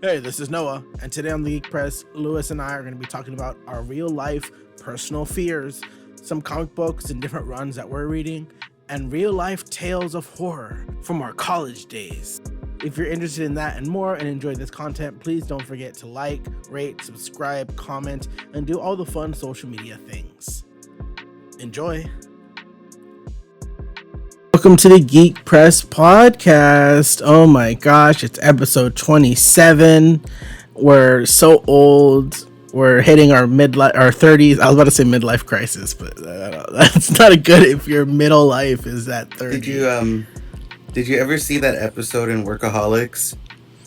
Hey, this is Noah, and today on the Geek Press, Lewis and I are going to be talking about our real life personal fears, some comic books and different runs that we're reading, and real life tales of horror from our college days. If you're interested in that and more and enjoy this content, please don't forget to like, rate, subscribe, comment, and do all the fun social media things. Enjoy! Welcome to the Geek Press podcast. Oh my gosh, it's episode 27. We're so old. We're hitting our 30s. I was about to say midlife crisis, but that's not good if your middle life is at 30. Did you ever see that episode in Workaholics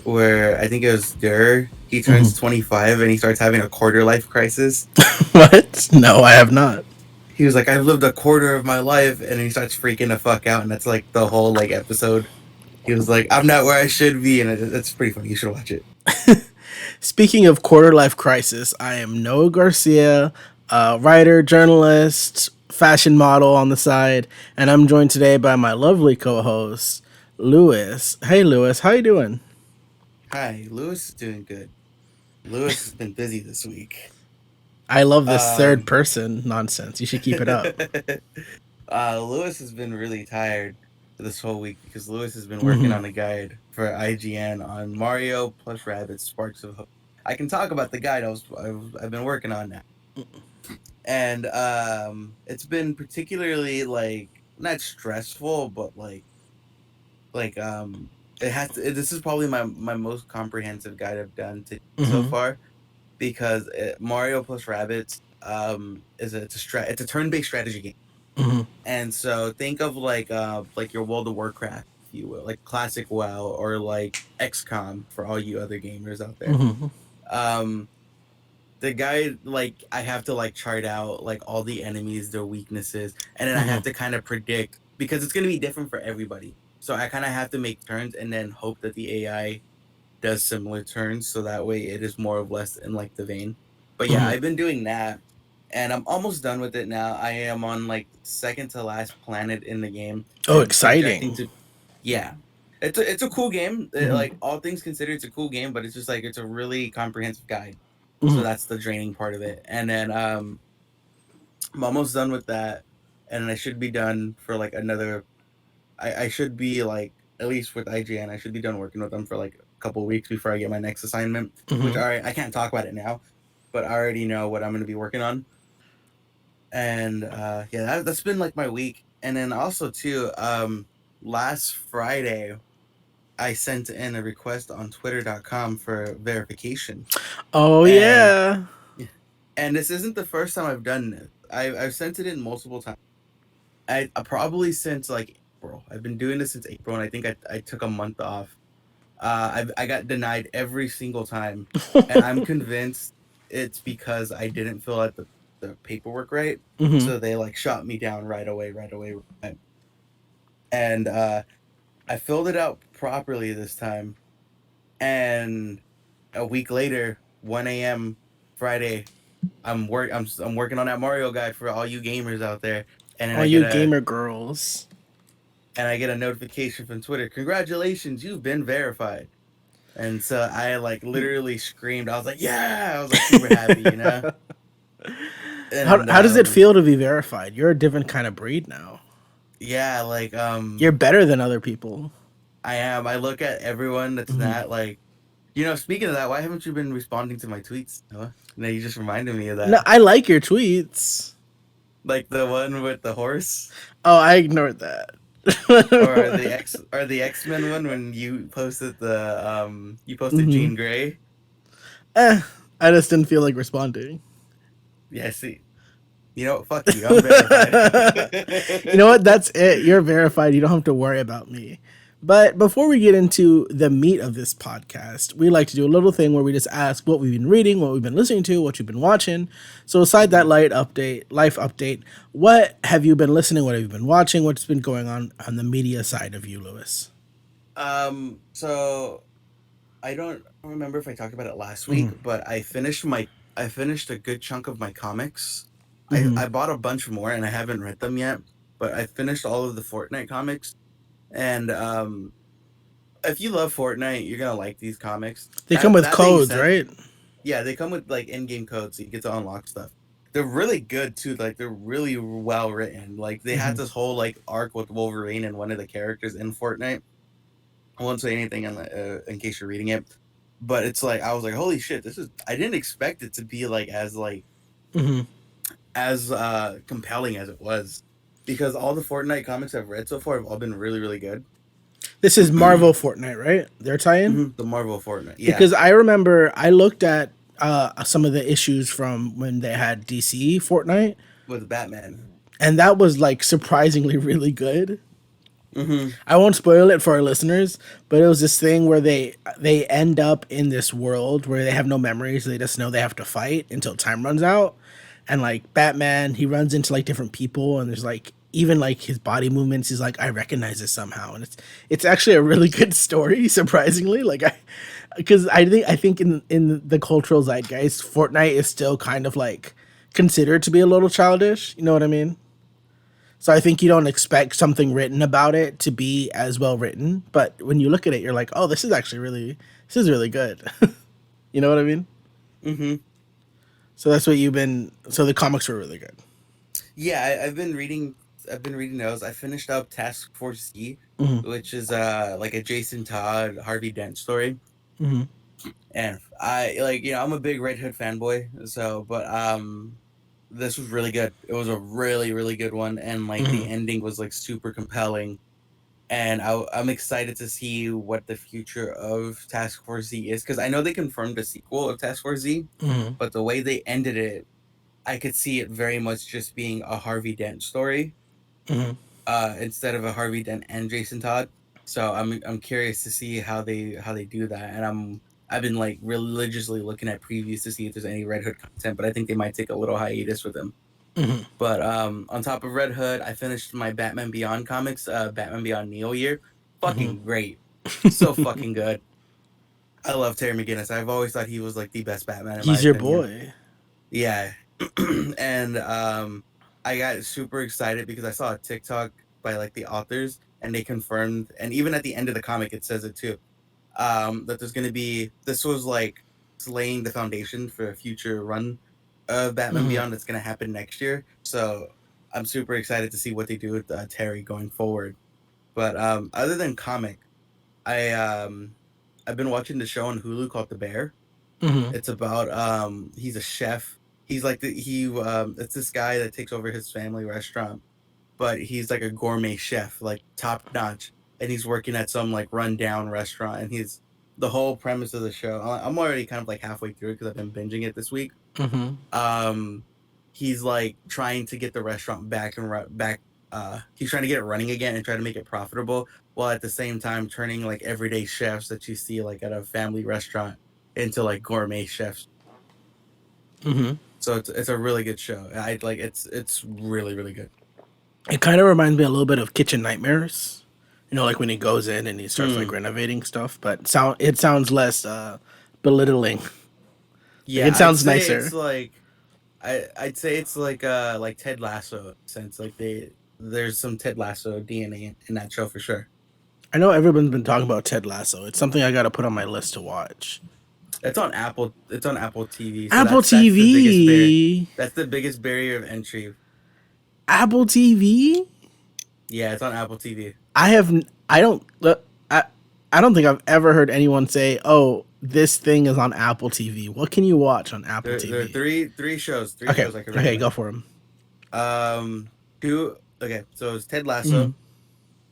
where I think it was Durr, he turns 25 and he starts having a quarter life crisis? What? No, I have not. He was like, I've lived a quarter of my life, and he starts freaking the fuck out, and that's like the whole like episode. He was like, I'm not where I should be, and it's pretty funny. You should watch it. Speaking of quarter life crisis, I am Noah Garcia, writer, journalist, fashion model on the side, and I'm joined today by my lovely co-host, Lewis. Hey, Lewis, how you doing? Hi, Lewis is doing good. Lewis has been busy this week. I love this third Um, person nonsense. You should keep it up. Lewis has been really tired this whole week because Lewis has been working Mm-hmm. on a guide for IGN on Mario plus Rabbids Sparks of Hope. I can talk about the guide I've been working on now, and it's been particularly like not stressful, but it has to. This is probably my most comprehensive guide I've done so Mm-hmm. far because Mario plus Rabbids it's a turn-based strategy game. Mm-hmm. And so think of like your World of Warcraft, if you will, like classic WoW or like XCOM for all you other gamers out there. Mm-hmm. Um the guy, like, I have to like chart out like all the enemies, their weaknesses, and then I have Mm-hmm. to kind of predict because it's gonna be different for everybody. So I kind of have to make turns and then hope that the AI does similar turns so that way it is more or less in like the vein. But yeah, Mm-hmm. I've been doing that and I'm almost done with it now. I am on like second to last planet in the game. Oh, I'm projecting exciting. to yeah. It's a cool game. Mm-hmm. Like all things considered, it's a cool game, but it's just like it's a really comprehensive guide. So Mm-hmm. that's the draining part of it. And then I'm almost done with that. And I should be done for like another I should be like at least with IGN, I should be done working with them for like a couple weeks before I get my next assignment. Which Mm-hmm. I can't talk about it now, but I already know what I'm gonna be working on. And yeah, that's been like my week. And then also too, last Friday I sent in a request on twitter.com for verification. Oh And yeah. and this isn't the first time I've done this. I've sent it in multiple times. I probably since like April. I've been doing this since April, and I think I took a month off. I got denied every single time, and I'm convinced it's because I didn't fill out the paperwork right. Mm-hmm. So they like shot me down right away. And I filled it out properly this time. And a week later, 1 a.m. Friday, I'm working on that Mario guide for all you gamers out there. And then All you gamer girls. I get a notification from Twitter. Congratulations, you've been verified. And so I like literally screamed. I was like, yeah, I was like super happy, you know? How And how does it feel to be verified? You're a different kind of breed now. yeah, like You're better than other people. I am. I look at everyone that's Mm-hmm. not like, speaking of that, why haven't you been responding to my tweets, Noah? No, you just reminded me of No, that. I like your tweets. Like the one with the horse Oh, I ignored that. or the X-Men one when you posted Mm-hmm. Jean Grey. I just didn't feel like responding. Yeah, see. You know, fuck you. I'm verified. You know what? That's it. You're verified. You don't have to worry about me. But before we get into the meat of this podcast, we like to do a little thing where we just ask what we've been reading, what we've been listening to, what you've been watching. So aside that life update, what have you been listening? What have you been watching? What's been going on the media side of you, Lewis? So I don't remember if I talked about it last week, Mm-hmm. but I finished a good chunk of my comics. Mm-hmm. I bought a bunch more and I haven't read them yet, but I finished all of the Fortnite comics. And if you love Fortnite, you're gonna like these comics. They come with That being codes, said, right? yeah, they come with like in-game codes, so you get to unlock stuff. They're really good too. Like they're really well written. Like they had Mhm. this whole like arc with Wolverine and one of the characters in Fortnite. I won't say anything in case you're reading it, but it's like I was like, holy shit, this is. I didn't expect it to be like Mhm. as compelling as it was, because all the Fortnite comics I've read so far have all been really really good. This is Marvel Fortnite, right? They're tie-in. The Marvel Fortnite, yeah, Because I remember I looked at some of the issues from when they had DC Fortnite, with Batman. and that was like surprisingly really good. Mm-hmm. I won't spoil it for our listeners, but it was this thing where they end up in this world where they have no memories. They just know they have to fight until time runs out. And like Batman, he runs into like different people, and there's like even like his body movements. He's like, I recognize this somehow, and it's actually a really good story. Surprisingly, like because I think in the cultural zeitgeist, Fortnite is still kind of like considered to be a little childish. You know what I mean? So I think you don't expect something written about it to be as well written, but when you look at it, you're like, oh, this is really good. You know what I mean? Mm-hmm. So that's what you've been. So the comics were really good. Yeah, I've been reading. I've been reading those. I finished up Task Force Z, Hmm. which is like a Jason Todd, Harvey Dent story. Hmm. And I like, I'm a big Red Hood fanboy, so but this was really good. It was a really really good one, and like Hmm. the ending was like super compelling. And I'm excited to see what the future of Task Force Z is, because I know they confirmed a sequel of Task Force Z, Hmm. but the way they ended it, I could see it very much just being a Harvey Dent story, Hmm. instead of a Harvey Dent and Jason Todd. So I'm curious to see how they do that, and I've been like religiously looking at previews to see if there's any Red Hood content, but I think they might take a little hiatus with him. Hmm. But on top of Red Hood, I finished my Batman Beyond comics, Batman Beyond Neo Year. Hmm. Fucking great, so fucking good. I love Terry McGinnis. I've always thought he was like the best Batman in my He's your opinion. boy. Yeah. And I got super excited because I saw a TikTok by like the authors, and they confirmed, and even at the end of the comic it says it too, that there's going to be, this was like laying the foundation for a future run of Batman Hmm. Beyond that's going to happen next year. So I'm super excited to see what they do with Terry going forward. But other than comic, I I've been watching the show on Hulu called The Bear. Hmm. It's about he's a chef. He's like it's this guy that takes over his family restaurant, but he's like a gourmet chef, like top notch, and he's working at some like rundown restaurant, and he's the whole premise of the show. I'm already kind of like halfway through because I've been binging it this week. Hmm. Um he's like trying to get the restaurant back, he's trying to get it running again and try to make it profitable, while at the same time turning like everyday chefs that you see like at a family restaurant into like gourmet chefs. Hmm. So it's a really good show. I like it's really really good. It kind of reminds me a little bit of Kitchen Nightmares. You know, like when he goes in and he starts like Hmm. renovating stuff, but it sounds less belittling. Like Yeah, it I'd sounds say it's nicer. like I'd say it's like Ted Lasso sense. Like there's some Ted Lasso DNA in that show for sure. I know everyone's been talking about Ted Lasso. It's something I got to put on my list to watch. It's on Apple. It's on Apple TV. So Apple that's the biggest barrier. TV. That's the biggest barrier of entry. Apple TV. Yeah, it's on Apple TV. I have. I don't. I. I don't think I've ever heard anyone say, "Oh, this thing is on Apple TV." What can you watch on Apple There are TV? three Okay. shows I could Okay. Go recommend. for him. Um, do okay. So it's Ted Hmm. Lasso,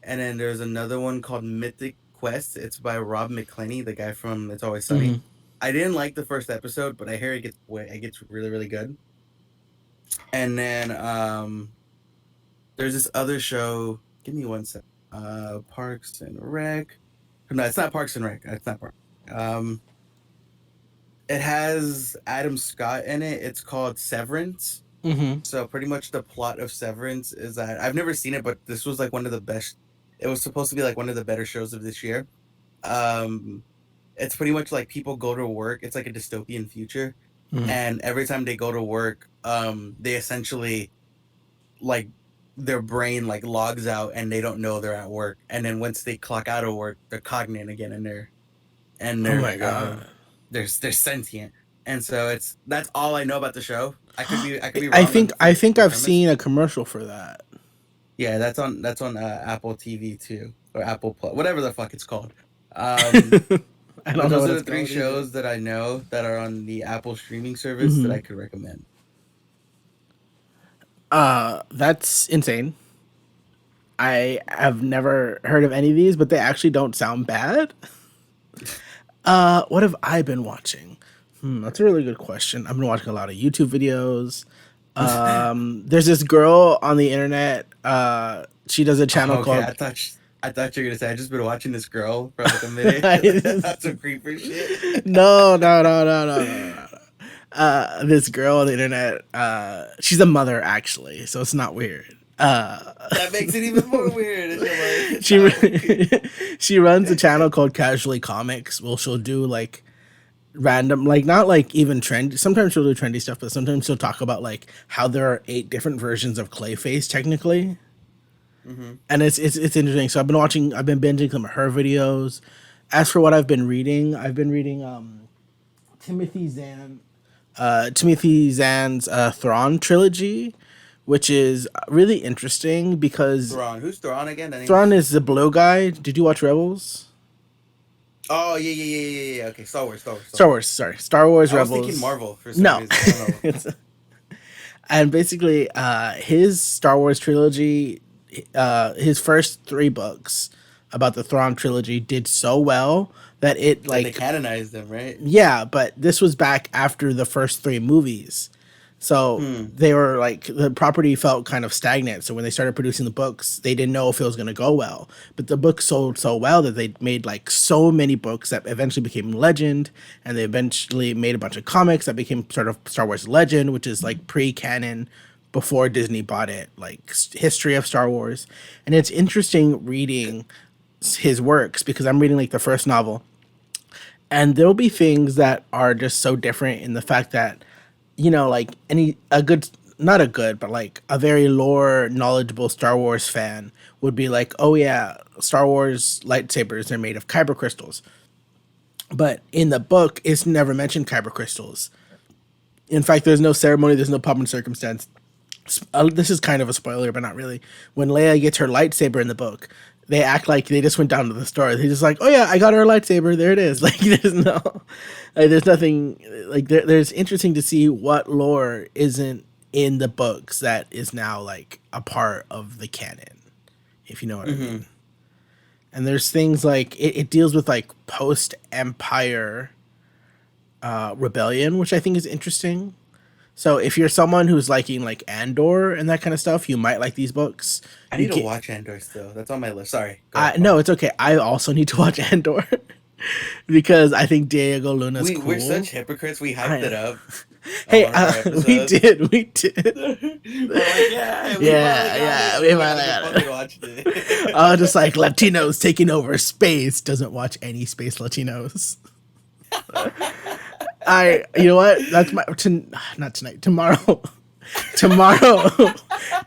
and then there's another one called Mythic Quest. It's by Rob McClenney, the guy from It's Always Sunny. Hmm. I didn't like the first episode, but I hear it gets really really good. And then there's this other show. Give me one sec. Parks and Rec. No, it's not Parks and Rec. It's not Parks. Um, it has Adam Scott in it. It's called Severance. Hmm. So pretty much the plot of Severance is that I've never seen it, but this was like one of the best. It was supposed to be like one of the better shows of this year. Um, it's pretty much like people go to work. It's like a dystopian future, Hmm. and every time they go to work, they essentially like their brain like logs out and they don't know they're at work, and then once they clock out of work, they're cognate again, and Oh my they're god. they're sentient. And so that's all I know about the show. I could be wrong on I think the I've premise. seen a commercial for that. Yeah, that's on Apple TV too, or Apple Plus, whatever the fuck it's called. I But don't know those what are it's the three called either. shows that I know that are on the Apple streaming service that Hmm. I could recommend. That's insane. I have never heard of any of these, but they actually don't sound bad. What have I been watching? That's a really good question. I've been watching a lot of YouTube videos. There's this girl on the internet. She does a channel Oh, okay, called. I thought you were gonna say I just been watching this girl for like a minute. That's some creeper shit. No, no, no, no, no, no, no. This girl on the internet. She's a mother actually, so it's not weird. That makes it even more weird. It's She like, she runs a channel called Casually Comics. Well, she'll do like random, like not like even trendy. Sometimes she'll do trendy stuff, but sometimes she'll talk about like how there are 8 different versions of Clayface technically, hmm. and it's interesting. So I've been binging some of her videos. As for what I've been reading Timothy Zahn, Timothy Zahn's Thrawn trilogy, which is really interesting because Thrawn. Who's Thrawn again? That name Thrawn is... is the blue guy. Did you watch Rebels? Oh yeah. Okay, Star Wars, Star Wars, sorry, Star Wars I was thinking Rebels. Marvel for some No, reason. I don't know. it's, and basically, his Star Wars trilogy, his first 3 books about the Thrawn trilogy did so well that it That they like canonized them, right? yeah, but this was back after the first 3 movies. So Hmm. they were like the property felt kind of stagnant. So when they started producing the books, they didn't know if it was going to go well. But the books sold so well that they made like so many books that eventually became legend, and they eventually made a bunch of comics that became sort of Star Wars Legend, which is like pre-canon before Disney bought it, like history of Star Wars. And it's interesting reading his works because I'm reading like the first novel, and there'll be things that are just so different in the fact that like any a good not a good but like a very lore knowledgeable Star Wars fan would be like, oh yeah, Star Wars lightsabers are made of kyber crystals, but in the book it's never mentioned kyber crystals. In fact, there's no ceremony, there's no pomp and circumstance. This is kind of a spoiler, but not really. When Leia gets her lightsaber in the book, they act like they just went down to the store. They're just like, "Oh yeah, I got her lightsaber. There it is." Like there's nothing. Like there's interesting to see what lore isn't in the books that is now like a part of the canon, if you know what I Hmm. mean. And there's things like it deals with like post Empire rebellion, which I think is interesting. So if you're someone who's liking like Andor and that kind of stuff, you might like these books. I You need to can watch Andor still. That's on my list. Sorry. Go I on. no, it's okay. I also need to watch Andor because I think Diego Luna's cool. We're such hypocrites. We hyped it up on Hey, one of our we episodes. we did. We're like, yeah, we Yeah, finally got yeah, it. we We finally finally got fucking it. watched it. Just like Latinos taking over space, doesn't watch any space Latinos. You know what? That's not tonight. Tomorrow. Tomorrow.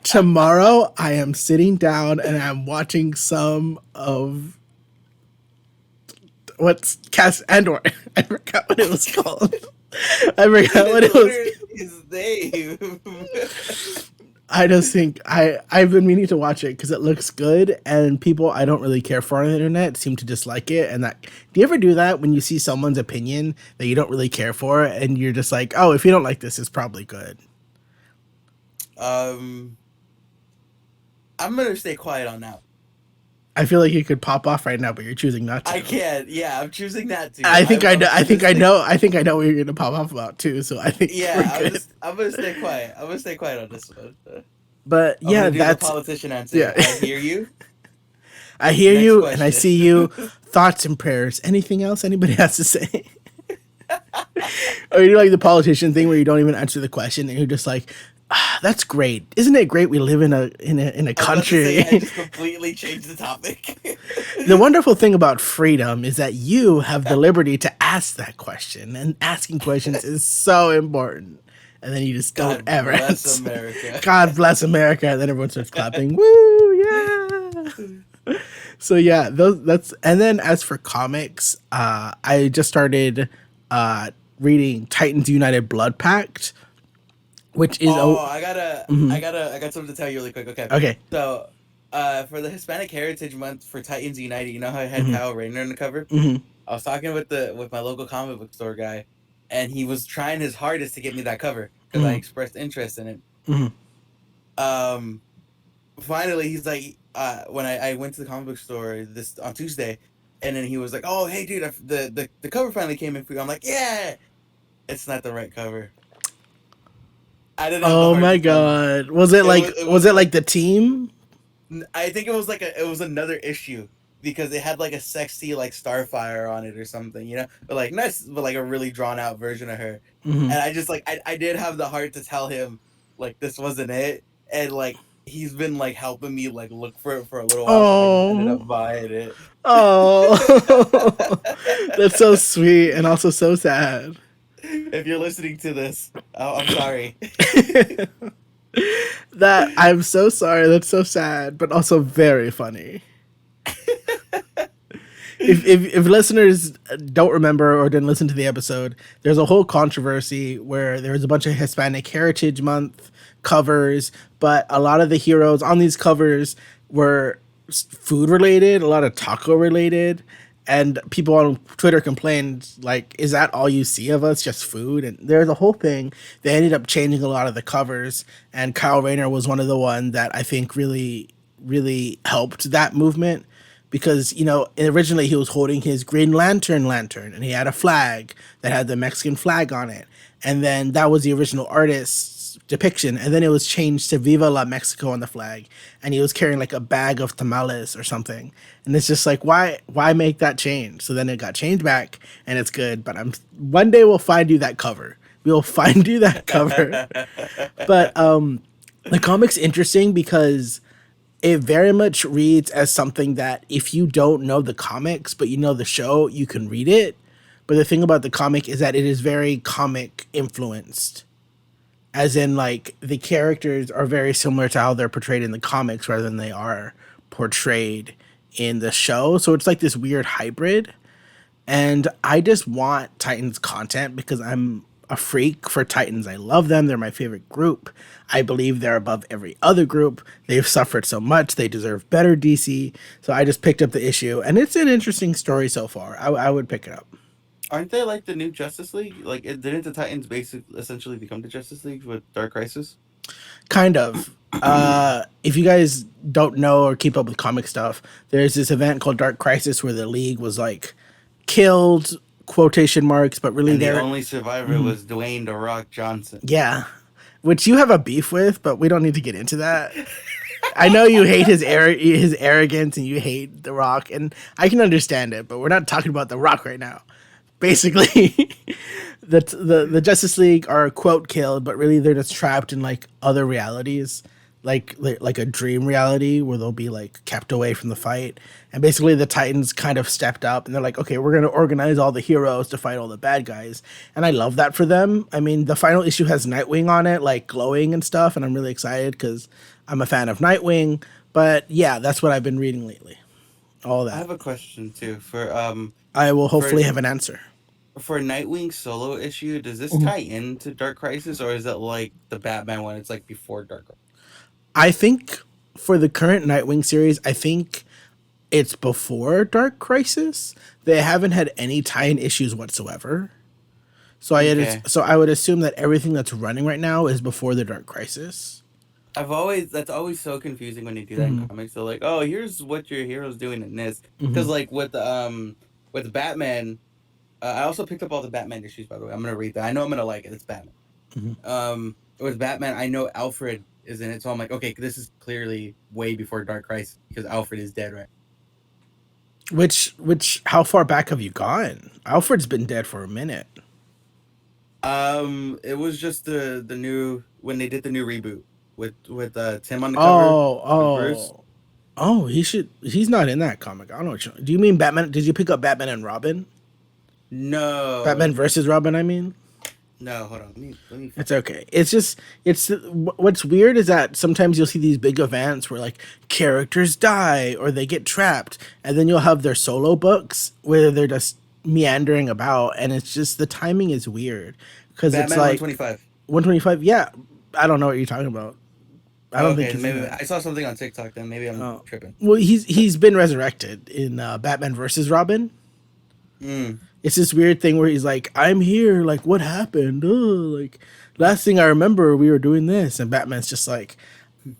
Tomorrow, I am sitting down and I'm watching some of what's Cast Andor. I forgot what it was called. I forgot what it was. His name. I just think I've been meaning to watch it because it looks good, and people I don't really care for on the internet seem to dislike it. And that, do you ever do that when you see someone's opinion that you don't really care for, and you're just like, oh, if you don't like this, it's probably good. I'm gonna stay quiet on that. I feel like you could pop off right now, but you're choosing not to. I can't. Yeah, I'm choosing that too. I think I know. I'm I think gonna I stay- know. I think I know what you're gonna pop off about too. So I think Yeah, we're good. I'm gonna stay quiet. I'm gonna stay quiet on this one. But I'm yeah, gonna do that's the politician answer. yeah. I hear you. I hear Next you and I question. see you. Thoughts and prayers. Anything else anybody has to say? Or you do like the politician thing where you don't even answer the question and you're just like, that's great. Isn't it great we live in a I was about to country? say, I just completely changed the topic. The wonderful thing about freedom is that you have the liberty to ask that question, and asking questions is so important. and then you just God don't ever bless answer. America. God bless America, and then everyone starts clapping. Woo, yeah. So yeah, that's and then as for comics, I just started reading Titans United Blood Pact, which is Oh, mhm. I got something to tell you really quick. Okay, Okay. so for the Hispanic Heritage Month for Titans United, you know how I had Hmm. Kyle Rayner on the cover? Hmm. I was talking with my local comic book store guy, and he was trying his hardest to get me that cover because I Hmm. expressed interest in it. Hmm. Um, Finally, he's like, when I went to the comic book store this on Tuesday, and then he was like, "Oh, hey, dude, the cover finally came in for you." I'm like, "Yeah, it's not the right cover." I didn't have the Oh heart my to tell him. god, was it like It was was it like the team? I think it was like it was another issue because it had like a sexy like Starfire on it or something, you know, but like nice, but like a really drawn out version of her. Hmm. And I just like I did have the heart to tell him like this wasn't it, and like he's been like helping me like look for it for a little while, so I just ended Oh, up buying it. oh, that's so sweet and also so sad. If you're listening to this, oh, I'm sorry. That I'm so sorry. That's so sad, but also very funny. If listeners don't remember or didn't listen to the episode, there's a whole controversy where there was a bunch of Hispanic Heritage Month covers, but a lot of the heroes on these covers were food related, a lot of taco related, and people on Twitter complained like, "Is that all you see of us? Just food?" And there's a whole thing. They ended up changing a lot of the covers, and Kyle Rayner was one of the one that I think really helped that movement because originally he was holding his Green Lantern and he had a flag that had the Mexican flag on it, and then that was the original artist's depiction, and then it was changed to Viva la Mexico on the flag, and he was carrying like a bag of tamales or something, and it's just like why make that change? So then it got changed back, and it's good. But I'm one day we'll find you that cover. We'll find you that cover. But the comic's interesting because it very much reads as something that if you don't know the comics but you know the show, you can read it. But the thing about the comic is that it is very comic influenced. As in, like, the characters are very similar to how they're portrayed in the comics rather than they are portrayed in the show. So it's like this weird hybrid. And I just want Titans content because I'm a freak for Titans. I love them. They're my favorite group. I believe they're above every other group. They've suffered so much. They deserve better, DC. So I just picked up the issue, and it's an interesting story so far. I would pick it up. Aren't they like the new Justice League? Like, didn't the Titans basically essentially become the Justice League with Dark Crisis? Kind of. If you guys don't know or keep up with comic stuff, there's this event called Dark Crisis where the League was like killed, quotation marks, but really And the they're only survivor was Dwayne the Rock Johnson. yeah, which you have a beef with, but we don't need to get into that. I know you hate his arrogance and you hate The Rock, and I can understand it, but we're not talking about The Rock right now. Basically, the Justice League are quote killed, but really they're just trapped in like other realities, like a dream reality where they'll be like kept away from the fight. And basically, the Titans kind of stepped up and they're like, okay, we're gonna organize all the heroes to fight all the bad guys, and I love that for them. I mean, the final issue has Nightwing on it, like glowing and stuff, and I'm really excited because I'm a fan of Nightwing. But yeah, that's what I've been reading lately. All I that. have a question too I will for hopefully have an answer. for Nightwing solo issue. Does this Mhm. tie into Dark Crisis, or is it like the Batman one? It's like before Dark Crisis. I think for the current Nightwing series, I think it's before Dark Crisis. They haven't had any tie-in issues whatsoever. Okay. So I would assume that everything that's running right now is before the Dark Crisis. That's always so confusing when they do that in Hmm. comics. They're like, oh, here's what your hero's doing in this. Hmm. Because like with Batman, I also picked up all the Batman issues, by the way. I'm gonna read that. I know I'm gonna like it. It's Batman. Hmm. With Batman, I know Alfred is in it, so I'm like, okay, this is clearly way before Dark Crisis because Alfred is dead, right? How far back have you gone? Alfred's been dead for a minute. It was just the new when they did the new reboot with Tim on the cover Oh, with Bruce. he's not in that comic. I don't know do you mean Batman? Did you pick up Batman and Robin? No, Batman versus Robin, I mean? No, hold on. Let me It's okay. It's just what's weird is that sometimes you'll see these big events where like characters die or they get trapped, and then you'll have their solo books where they're just meandering about, and it's just the timing is weird because it's Batman like 125. 125. Yeah, I don't know what you're talking about. I Oh, don't think okay, he's in maybe that. I saw something on TikTok. Then maybe I'm Oh, tripping. well, he's been resurrected in Batman versus Robin. Mm. It's this weird thing where he's like, "I'm here. Like, what happened? Like, last thing I remember, we were doing this." And Batman's just like,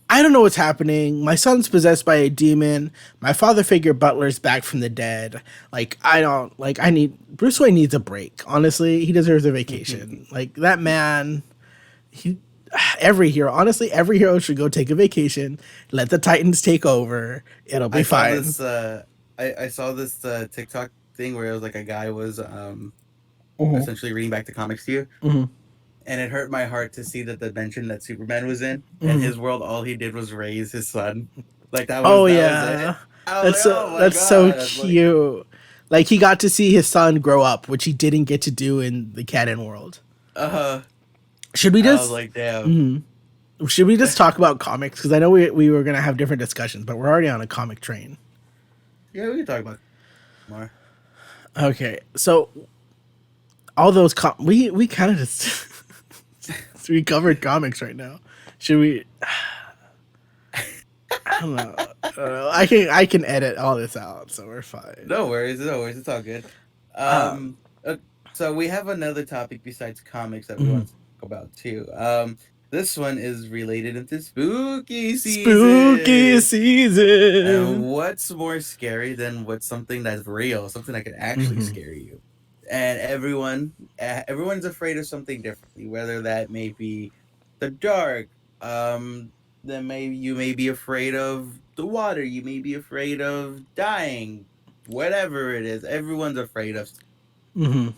"I don't know what's happening. My son's possessed by a demon. My father figure Butler's back from the dead. Like, I don't like. I need Bruce Wayne needs a break. Honestly, he deserves a vacation. Like that man. He every hero. Honestly, every hero should go take a vacation. Let the Titans take over. It'll I be saw fine." this. I saw this TikTok thing where it was like a guy was Mhm, essentially reading back the comics to you, mhm, and it hurt my heart to see the dimension that Superman was in. And mhm. his world, all he did was raise his son. Like Oh that was it. yeah, I was like, oh my that's so god! I was like, cute. Like he got to see his son grow up, which he didn't get to do in the canon world. uh, Should we I was just like, damn. mhm. Should we just talk about comics? Because I know we were gonna have different discussions, but we're already on a comic train. Yeah, we can talk about more. Okay, so all those we kind of just we covered comics right now. Should we? I don't know. I don't know. I can edit all this out, so we're fine. No worries, no worries. It's all good. Um, Um, uh, so we have another topic besides comics that we mhm. want to talk about too. This one is related into spooky Spooky season. And season. what's more scary than what's something that's real, something that could actually Hmm. scare you? And everyone's afraid of something differently, whether that may be the dark. Then maybe you may be afraid of the water. You may be afraid of dying. Whatever it is, everyone's afraid of. Hmm.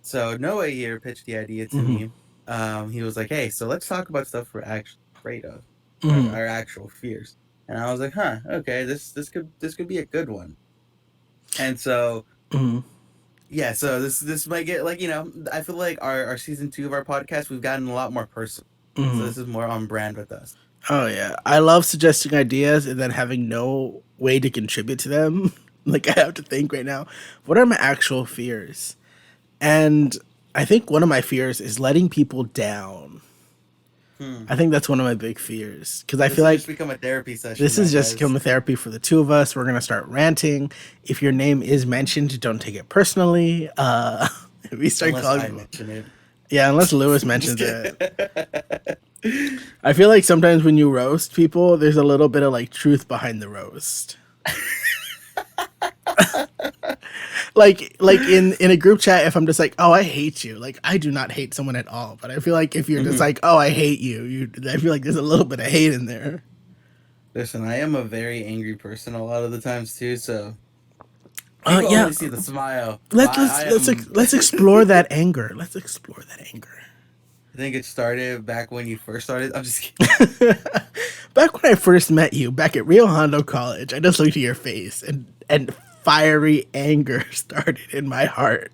So Noah here pitched the idea to Hmm. me. He was like, "Hey, so let's talk about stuff we're actually afraid of, Hmm. our actual fears." And I was like, "Huh, okay, this could be a good one." And so Hmm. yeah, so this might get like I feel like our season 2 of our podcast we've gotten a lot more personal. So Hmm. this is more on brand with us. Oh yeah, I love suggesting ideas and then having no way to contribute to them. Like I have to think right now, what are my actual fears? And I think one of my fears is letting people down. Hmm. I think that's one of my big fears because I This feel has just like become a therapy session this is now, just guys. chemotherapy for the two of us. We're gonna start ranting. If your name is mentioned, don't take it personally. If we start Unless calling I people, mention it. yeah, unless Lewis Just mentions it. kidding. I feel like sometimes when you roast people, there's a little bit of like truth behind the roast. Like in a group chat, if I'm just like, oh, I hate you, like I do not hate someone at all, but I feel like if you're just Mhm. like, oh, I hate you, I feel like there's a little bit of hate in there. Listen, I am a very angry person a lot of the times too, so people Yeah, only see the smile. let's I let's let's am. let's explore that anger. Let's explore that anger. I think it started back when you first started. I'm just kidding. Back when I first met you, back at Rio Hondo College, I just looked at your face and fiery anger started in my heart.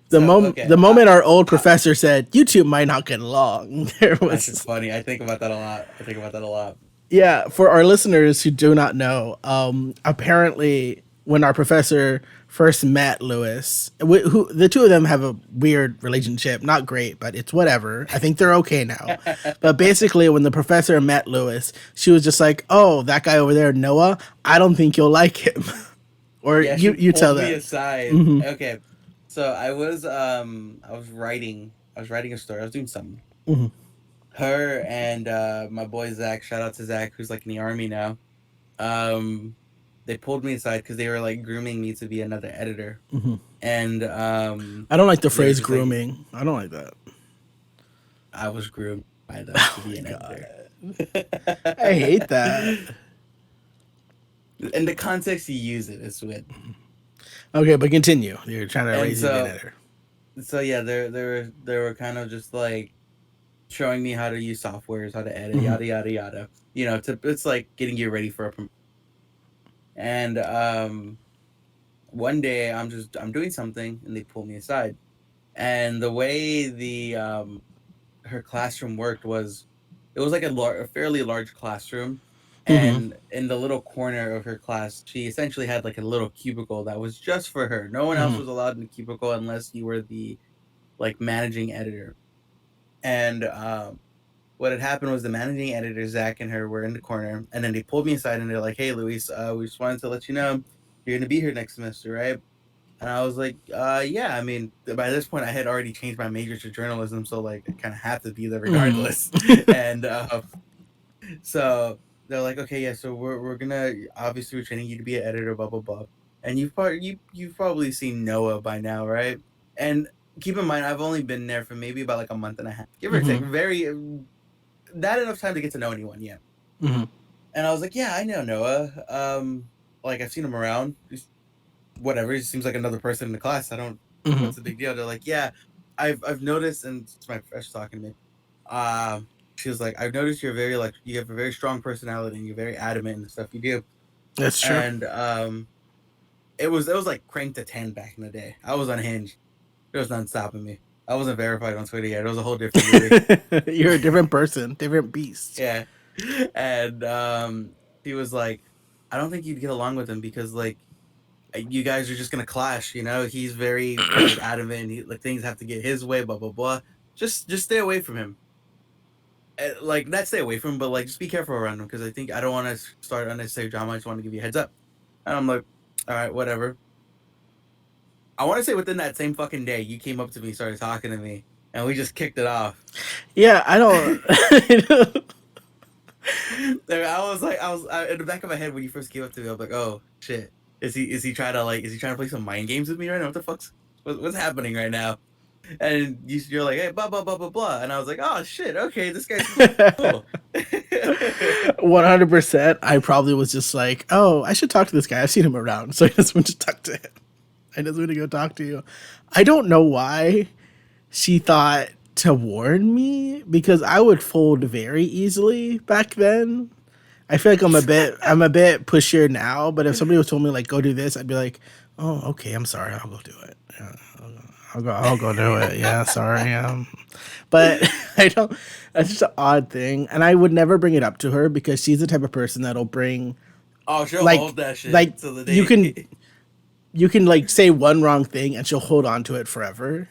So okay, The moment our old professor said, "You two might not get along," there that's just was funny. I think about that a lot. I think about that a lot. yeah. For our listeners who do not know, apparently when our professor first met Lewis, who the two of them have a weird relationship, not great, but it's whatever. I think they're okay now. But basically, when the professor met Lewis, she was just like, "Oh, that guy over there, Noah. I don't think you'll like him." Or Yeah, she you tell pulled me that. aside. Hmm. Okay, so I was writing a story. I was doing something. Hmm. Her and my boy Zach. Shout out to Zach, who's like in the army now. Um, they pulled me aside because they were like grooming me to be another editor, Hmm. and I don't like the they were phrase just like, grooming. I don't like that. I was groomed by them to Oh be my an editor. god, I hate that. In the context you use it, it's with. Okay, but continue. You're trying to And raise me to be an editor. so yeah, they were kind of just like showing me how to use softwares, how to edit, Hmm. yada yada yada. It's like getting you ready for a and one day I'm doing something and they pull me aside and the way the her classroom worked was it was like a fairly large classroom, Mm-hmm. and in the little corner of her class she essentially had like a little cubicle that was just for her. No one else Mm-hmm. was allowed in the cubicle unless you were the like managing editor. And what had happened was the managing editor Zach and her were in the corner, and then they pulled me aside and they're like, "Hey, Luis, we just wanted to let you know you're gonna be here next semester, right?" And I was like, "Yeah." I mean, by this point, I had already changed my major to journalism, so like, I kind of have to be there regardless. Mm-hmm. And so they're like, "Okay, yeah, so we're gonna obviously we're training you to be an editor, blah blah blah." And you've probably seen Noah by now, right? And keep in mind, I've only been there for maybe about like a month and a half, give or take. Mm-hmm. Very not enough time to get to know anyone yet. Mm-hmm. And I was like, "Yeah, I know Noah. Like I've seen him around. He's whatever. He seems like another person in the class. I don't. Mm-hmm. What's the big deal?" They're like, "Yeah, I've noticed." And it's my professor talking to me. She was like, "I've noticed you're very like you have a very strong personality and you're very adamant in the stuff you do." That's true. And it was like cranked to 10 back in the day. I was unhinged. There was nothing stopping me. I wasn't verified on Twitter yet. It was a whole different movie. You're a different person, different beast. Yeah. And he was like, "I don't think you'd get along with him because like you guys are just gonna clash, you know? He's very like adamant. Like things have to get his way, blah blah blah. Just stay away from him. Like not stay away from him, but like just be careful around him because I think I don't want to start unnecessary drama. I just want to give you a heads up." And I'm like, "All right, whatever." I want to say within that same fucking day, you came up to me, started talking to me, and we just kicked it off. Yeah, I don't. I was like, in the back of my head when you first came up to me, I was like, "Oh shit, is he trying to play some mind games with me right now? What the fuck's what's happening right now?" And you're like, "Hey, blah blah blah blah blah," and I was like, "Oh shit, okay, this guy's cool." 100%. I probably was just like, oh, I should talk to this guy. I've seen him around, so I just went to talk to him. I just want to go talk to you. I don't know why she thought to warn me because I would fold very easily back then. I feel like I'm a bit pushier now, but if somebody was told me like go do this, I'd be like, oh, okay, I'm sorry, I'll go do it. Yeah, I'll go do it. Yeah, sorry. But I don't. That's just an odd thing, and I would never bring it up to her because she's the type of person that'll bring Oh, she'll like hold that shit like till the you can day. you can like say one wrong thing and she'll hold on to it forever.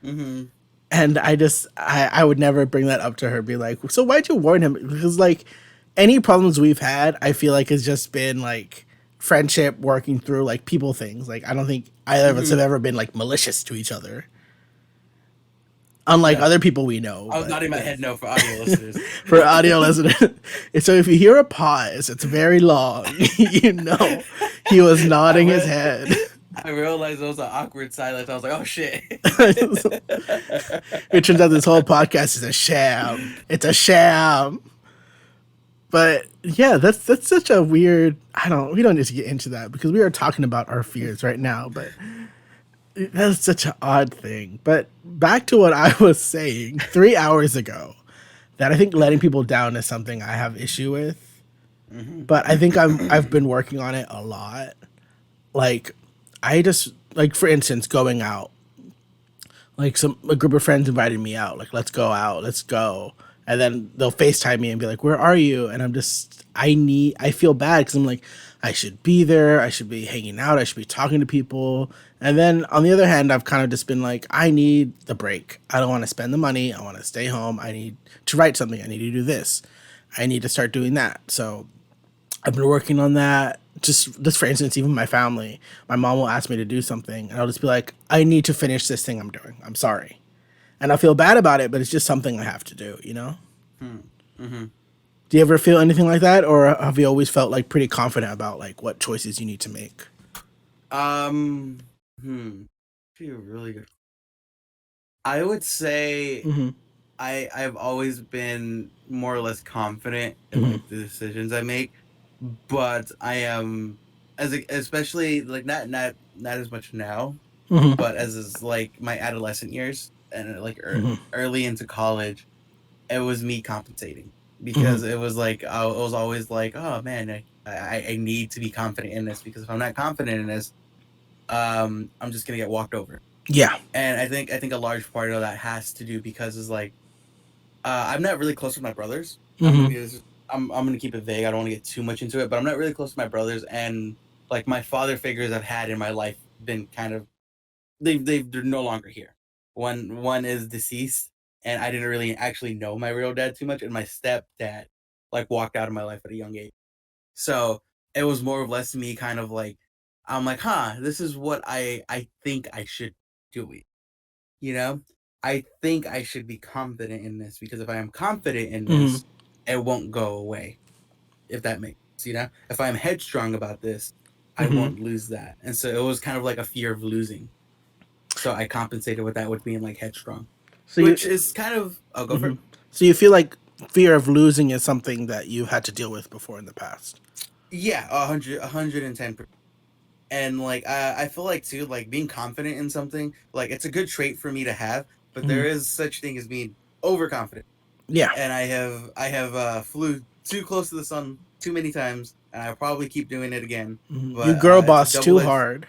Mm-hmm. And I would never bring that up to her. Be like, so why'd you warn him? Because like any problems we've had, I feel like has just been like friendship working through like people things. Like I don't think either of us have Mm-hmm. ever been like malicious to each other, unlike No, other people we know. I was But nodding my head no for audio listeners. for audio listeners, so if you hear a pause, it's very long. You know, he was I nodding his will. head. I realized it was an awkward silence. I was like, "Oh shit." It turns out this whole podcast is a sham. It's a sham. But yeah, that's such a weird. We don't need to get into that because we are talking about our fears right now. But that's such an odd thing. But back to what I was saying 3 hours ago, that I think letting people down is something I have issue with. Mm-hmm. But I think I've been working on it a lot. Like I just like for instance going out. Like a group of friends invited me out. Like let's go out, let's go. And then they'll FaceTime me and be like, "Where are you?" And I feel bad because I'm like, I should be there. I should be hanging out. I should be talking to people. And then on the other hand, I've kind of just been like, I need the break. I don't want to spend the money. I want to stay home. I need to write something. I need to do this. I need to start doing that. So I've been working on that. Just for instance, even my family, my mom will ask me to do something, and I'll just be like, I need to finish this thing I'm doing. I'm sorry, and I feel bad about it, but it's just something I have to do. You know? Mm-hmm. Do you ever feel anything like that, or have you always felt like pretty confident about like what choices you need to make? Um. Hmm. Actually, a really good. I would say Mm-hmm. I've always been more or less confident in Mm-hmm. like the decisions I make, but I am especially like not as much now, Mm-hmm. but as is like my adolescent years and like Mm-hmm. early into college, it was me compensating Mm-hmm. because it was like it was always like, oh man, I need to be confident in this because if I'm not confident in this, I'm just gonna get walked over. Yeah. And I think a large part of that has to do because it's like I'm not really close with my brothers. Mm-hmm. I'm gonna keep it vague. I don't want to get too much into it, but I'm not really close to my brothers, and like my father figures I've had in my life been kind of they're no longer here. One is deceased, and I didn't really actually know my real dad too much, and my stepdad like walked out of my life at a young age. So it was more or less me kind of like I'm like, huh, this is what I think I should do it. You know? I think I should be confident in this because if I am confident in Mm-hmm. this, it won't go away. If that makes sense, you know? If I'm headstrong about this, I Mm-hmm. won't lose that. And so it was kind of like a fear of losing. So I compensated with that with being like headstrong, So you which is kind of I'll go for mhm. it. So you feel like fear of losing is something that you've had to deal with before in the past. Yeah, 110%. And like I feel like too, like being confident in something, like it's a good trait for me to have, but Hmm. there is such thing as being overconfident. Yeah. And I have flew too close to the sun too many times, and I'll probably keep doing it again. Mhm. You But girl it's a boss too double edged hard.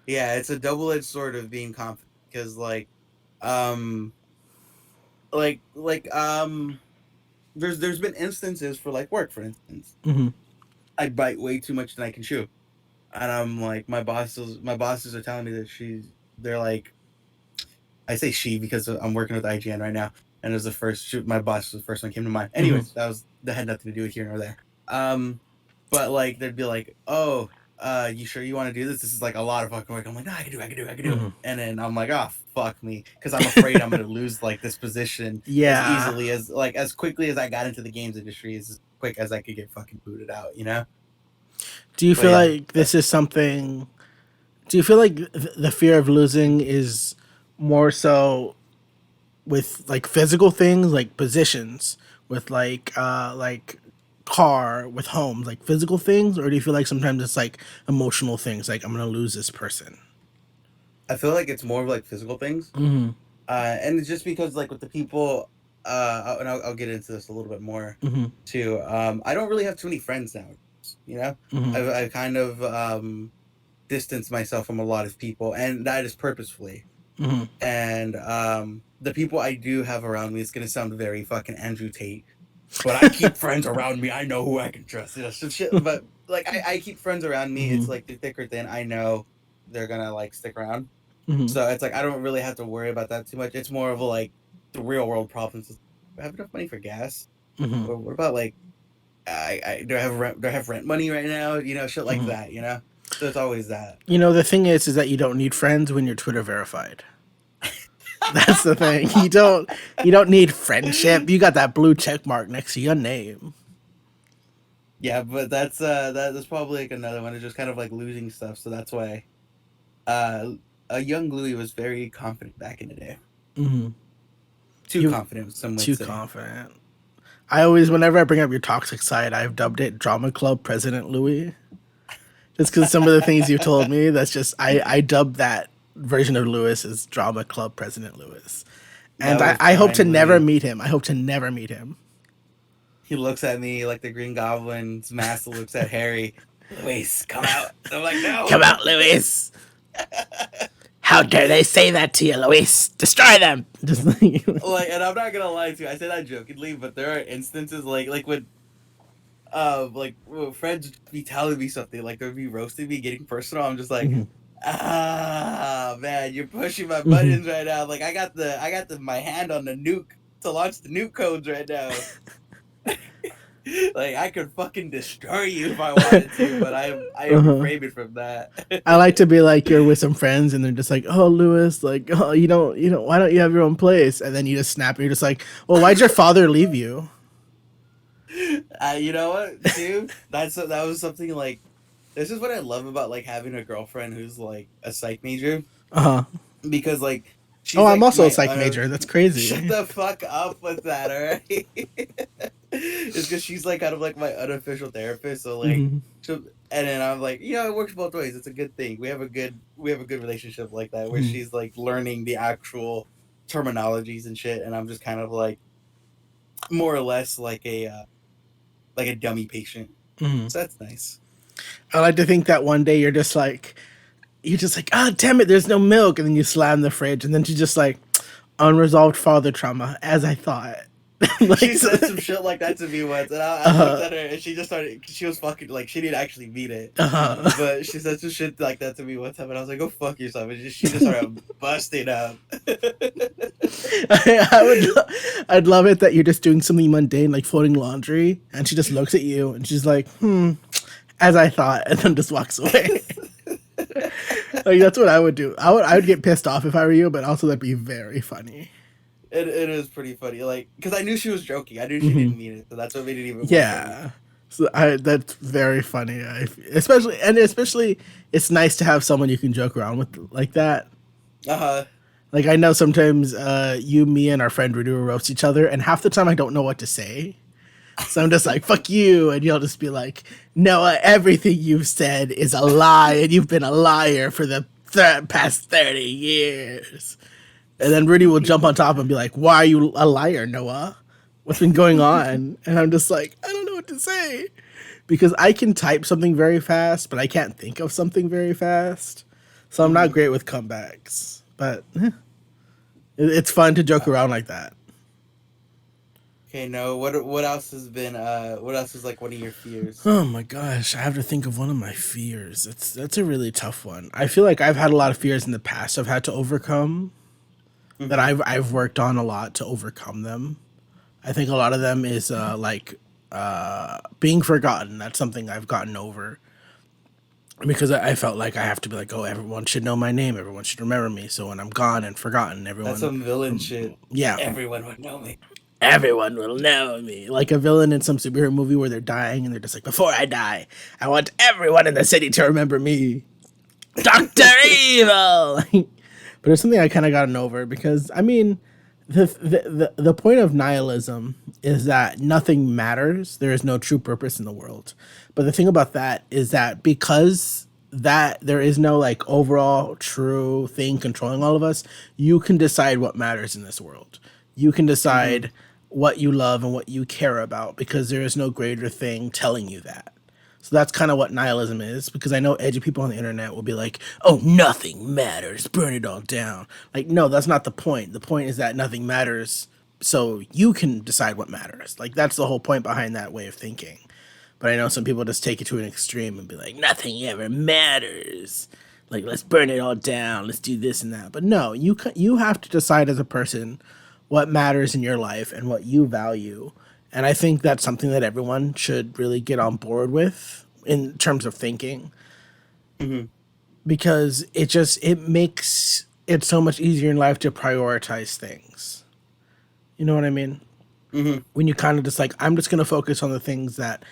yeah, it's a double edged sword of being confident because um like there's been instances for like work for instance. Hmm. I bite way too much than I can chew. And I'm like my bosses are telling me that they're like I say she because I'm working with IGN right now, and it was the first my boss was the first one that came to mind. Hmm. Anyways, that had nothing to do with here nor there. Um, but like they'd be like, "Oh, you sure you want to do this? This is like a lot of fucking work." I'm like, "No, I can do." Hmm. And then I'm like, "Oh, fuck me," because I'm afraid I'm gonna lose like this position as Yeah. easily as like as quickly as I got into the games industry, as quick as I could get fucking booted out, you know? Do you But feel yeah, like this is something? Do you feel like the fear of losing is more so with like physical things, like positions, with like car, with homes, like physical things, or do you feel like sometimes it's like emotional things, like I'm gonna lose this person? I feel like it's more of like physical things. Hmm. And it's just because like with the people and I'll get into this a little bit more Hmm. too. I don't really have too many friends now, you know. Hmm. I've kind of distanced myself from a lot of people, and that is purposefully. Hmm. And the people I do have around me, it's gonna sound very fucking Andrew Tate, but I keep friends around me. I know who I can trust, you know, some shit. But like I keep friends around me. It's Hmm. like through thick or thin. I know they're gonna like stick around, Hmm. so it's like I don't really have to worry about that too much. It's more of a like the real world problems. Do I have enough money for gas? Hmm. Or what about like I do I have rent? Do I have rent money right now? You know, shit like Hmm. that. You know, so it's always that. You know, the thing is that you don't need friends when you're Twitter verified. That's the thing. You don't need friendship. You got that blue check mark next to your name. Yeah, but that's probably like another one. It's just kind of like losing stuff. So that's why uh a young Louis was very confident back in the day. Hmm. Too You confident, some would too say. confident. I always, whenever I bring up your toxic side, I've dubbed it Drama Club President Louis. Just because some of the things you've told me, that's just I dubbed that version of Lewis as Drama Club President Lewis, That and I, was I hope to prime never Louis. meet him. I hope to never meet him. He looks at me like the Green Goblin's master looks at Harry. Louis, come out. I'm like, Come no. out, Lewis! How dare they say that to you, Luis? Destroy them! Just like, Like, and I'm not gonna lie to you. I say that jokingly, but there are instances like when friends be telling me something, like they'll be roasting me, getting personal. I'm just like, mhm, man, you're pushing my mhm. buttons right now. Like I got my hand on the nuke to launch the nuke codes right now. Like I could fucking destroy you if I wanted to, but I am Uh-huh. refraining from that. I like to be like you're with some friends and they're just like, oh, Lewis, like, oh, you don't, why don't you have your own place? And then you just snap and you're just like, well, why'd your father leave you? You know what, dude? That was something like this is what I love about like having a girlfriend who's like a psych major Uh huh. because like Oh, she's I'm like also a my psych major. That's shut crazy. the fuck up with that, alright? It's because she's like kind of like my unofficial therapist, so like Hmm. and then I'm like, it works both ways. It's a good thing. We have a good relationship like that where Hmm. she's like learning the actual terminologies and shit, and I'm just kind of like more or less like a dummy patient. Hmm. So that's nice. I like to think that one day you're just like, you're just like, ah, damn it, there's no milk, and then you slam the fridge, and then she's just like, unresolved father trauma, as I thought. Like, She said some shit like that to me once, and I looked at her, and she just started. She was fucking like she didn't actually mean it, but she said some shit like that to me one time, and I was like, "Go fuck yourself!" And she just started busting up. I'd love it that you're just doing something mundane like folding laundry, and she just looks at you and she's like, as I thought, and then just walks away. Like that's what I would do. I would get pissed off if I were you, but also that'd be very funny. It is pretty funny, like because I knew she was joking. I knew she didn't mean it, so that's what made it even more funny. Yeah. So that's very funny. Especially, it's nice to have someone you can joke around with like that. Like I know sometimes you, me, and our friend Rudy will roast each other, and half the time I don't know what to say. So I'm just like, fuck you, and you'll just be like, Noah, everything you've said is a lie, and you've been a liar for the past 30 years. And then Rudy will jump on top and be like, why are you a liar, Noah? What's been going on? And I'm just like, I don't know what to say. Because I can type something very fast, but I can't think of something very fast. So I'm not great with comebacks. But it's fun to joke around like that. Okay, no. What else has been? What else is like one of your fears? Oh my gosh, I have to think of one of my fears. That's a really tough one. I feel like I've had a lot of fears in the past I've had to overcome. That I've worked on a lot to overcome them. I think a lot of them is being forgotten. That's something I've gotten over because I felt like I have to be like, oh, everyone should know my name. Everyone should remember me. So when I'm gone and forgotten, everyone. That's some villain shit. Yeah. Everyone would know me. Everyone will know me. Like a villain in some superhero movie where they're dying and they're just like, before I die, I want everyone in the city to remember me. Dr. Evil! But it's something I kind of gotten over because, I mean, the point of nihilism is that nothing matters. There is no true purpose in the world. But the thing about that is that because that there is no like overall true thing controlling all of us, you can decide what matters in this world. You can decide what you love and what you care about because there is no greater thing telling you that. So that's kind of what nihilism is, because I know edgy people on the internet will be like, oh, nothing matters, burn it all down. Like, no, that's not the point. The point is that nothing matters so you can decide what matters. Like, that's the whole point behind that way of thinking. But I know some people just take it to an extreme and be like, nothing ever matters. Like, let's burn it all down. Let's do this and that. But no, you have to decide as a person what matters in your life and what you value. And I think that's something that everyone should really get on board with in terms of thinking. Because it makes it so much easier in life to prioritize things. You know what I mean? When you kind of just like, I'm just going to focus on the things that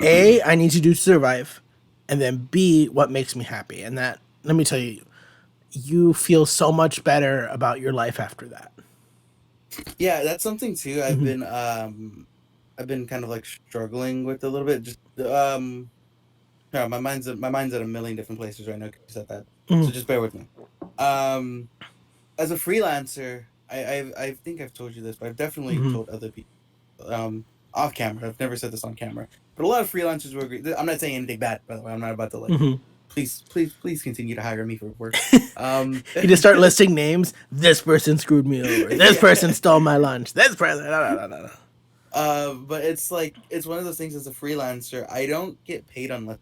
A, I need to do to survive, and then B, what makes me happy. And that, let me tell you, you feel so much better about your life after that. Yeah, that's something too. I've been kind of like struggling with a little bit. Just yeah, my mind's at a million different places right now. Because you said that, so just bear with me. As a freelancer, I think I've told you this, but I've definitely told other people off camera. I've never said this on camera, but a lot of freelancers will agree. I'm not saying anything bad, by the way. I'm not about to like. Please continue to hire me for work. You just start listing names. This person screwed me over. This person stole my lunch. This person. But it's like it's one of those things as a freelancer. I don't get paid unless,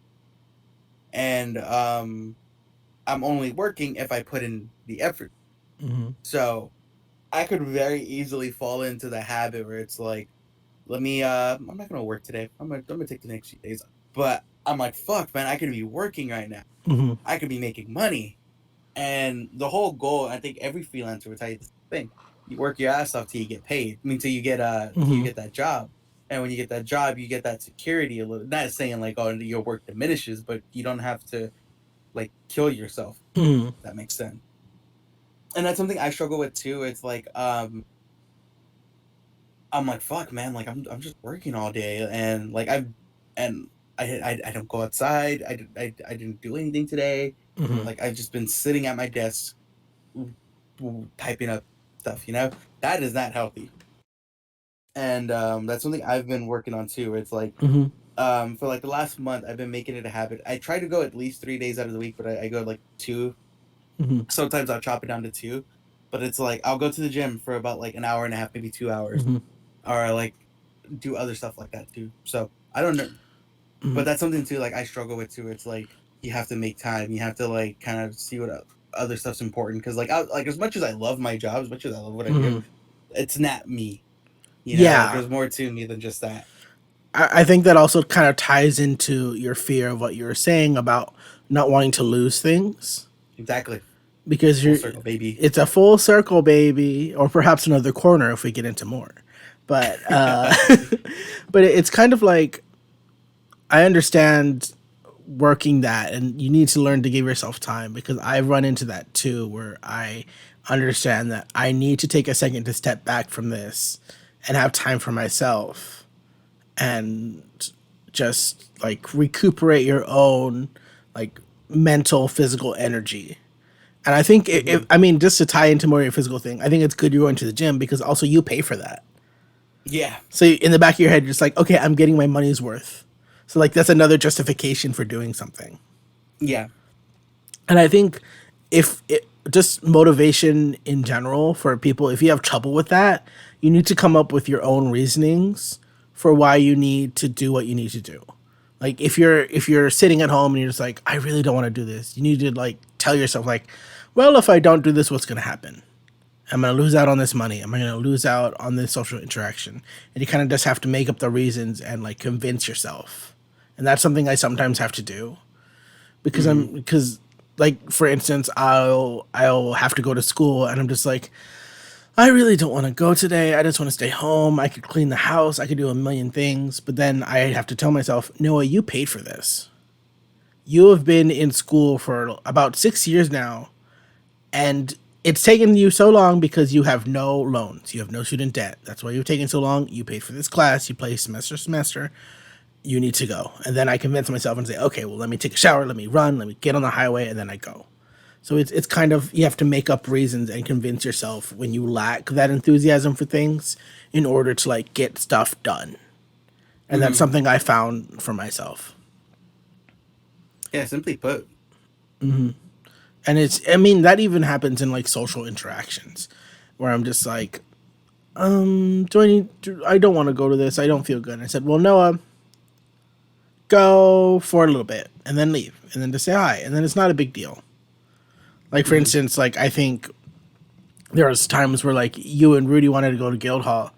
and I'm only working if I put in the effort. So I could very easily fall into the habit where it's like, let me. I'm not gonna work today. I'm gonna take the next few days off. But I'm like, fuck, man, I could be working right now. I could be making money. And the whole goal, I think every freelancer would tell you the same thing. You work your ass off till you get paid. I mean, till you get that job. And when you get that job, you get that security a little. Not saying like, oh, your work diminishes, but you don't have to like kill yourself. If that makes sense. And that's something I struggle with too. It's like, I'm like, fuck, man, like I'm just working all day, and like I don't go outside. I didn't do anything today. Like I've just been sitting at my desk, typing up stuff. You know, that is not healthy. And that's something I've been working on too. It's like For like the last month, I've been making it a habit. I try to go at least 3 days out of the week, but I go like two. Hmm. Sometimes I'll chop it down to two, but it's like I'll go to the gym for about like an hour and a half, maybe 2 hours, Hmm. or like do other stuff like that too. So I don't know, Hmm. but that's something too. Like I struggle with too. It's like you have to make time. You have to like kind of see what other stuff's important because like as much as I love my job, as much as I love what I do, Hmm. it's not me. Like Yeah. there's more to me than just that. I think that also kind of ties into your fear of what you were saying about not wanting to lose things Exactly. because Full you're circle, baby. it's a full circle, baby, or perhaps another corner if we get into more. But but it's kind of like I understand working that, and you need to learn to give yourself time because I've run into that too, where I understand that I need to take a second to step back from this and have time for myself and just like recuperate your own like mental physical energy. And I think Hmm. I mean, just to tie into more of your physical thing, I think it's good you're going to the gym because also you pay for that. Yeah. So in the back of your head, you're just like, okay, I'm getting my money's worth. So like that's another justification for doing something. Yeah. And I think if it, just motivation in general for people, if you have trouble with that, you need to come up with your own reasonings for why you need to do what you need to do. Like if you're sitting at home and you're just like, I really don't want to do this, you need to like tell yourself like, well, if I don't do this, what's gonna happen? I'm gonna lose out on this money. Am I gonna lose out on this social interaction? And you kind of just have to make up the reasons and like convince yourself. And that's something I sometimes have to do because Hmm. like for instance I'll have to go to school and I'm just like I really don't want to go today. I just want to stay home. I could clean the house. I could do a million things, but then I have to tell myself, Noah, you paid for this. You have been in school for about 6 years now, and it's taken you so long because you have no loans. You have no student debt. That's why you've taken so long. You paid for this class. You play semester to semester. You need to go. And then I convince myself and say, okay, well, let me take a shower, let me run, let me get on the highway, and then I go. So it's kind of you have to make up reasons and convince yourself when you lack that enthusiasm for things in order to like get stuff done. And that's Hmm. something I found for myself. Yeah. Simply put. And it's I mean that even happens in like social interactions where I'm just like, I don't want to go to this. I don't feel good. And I said, well, Noah, go for a little bit and then leave and then just say hi and then it's not a big deal. Like for Hmm. instance, like I think there was times where like you and Rudy wanted to go to Guildhall,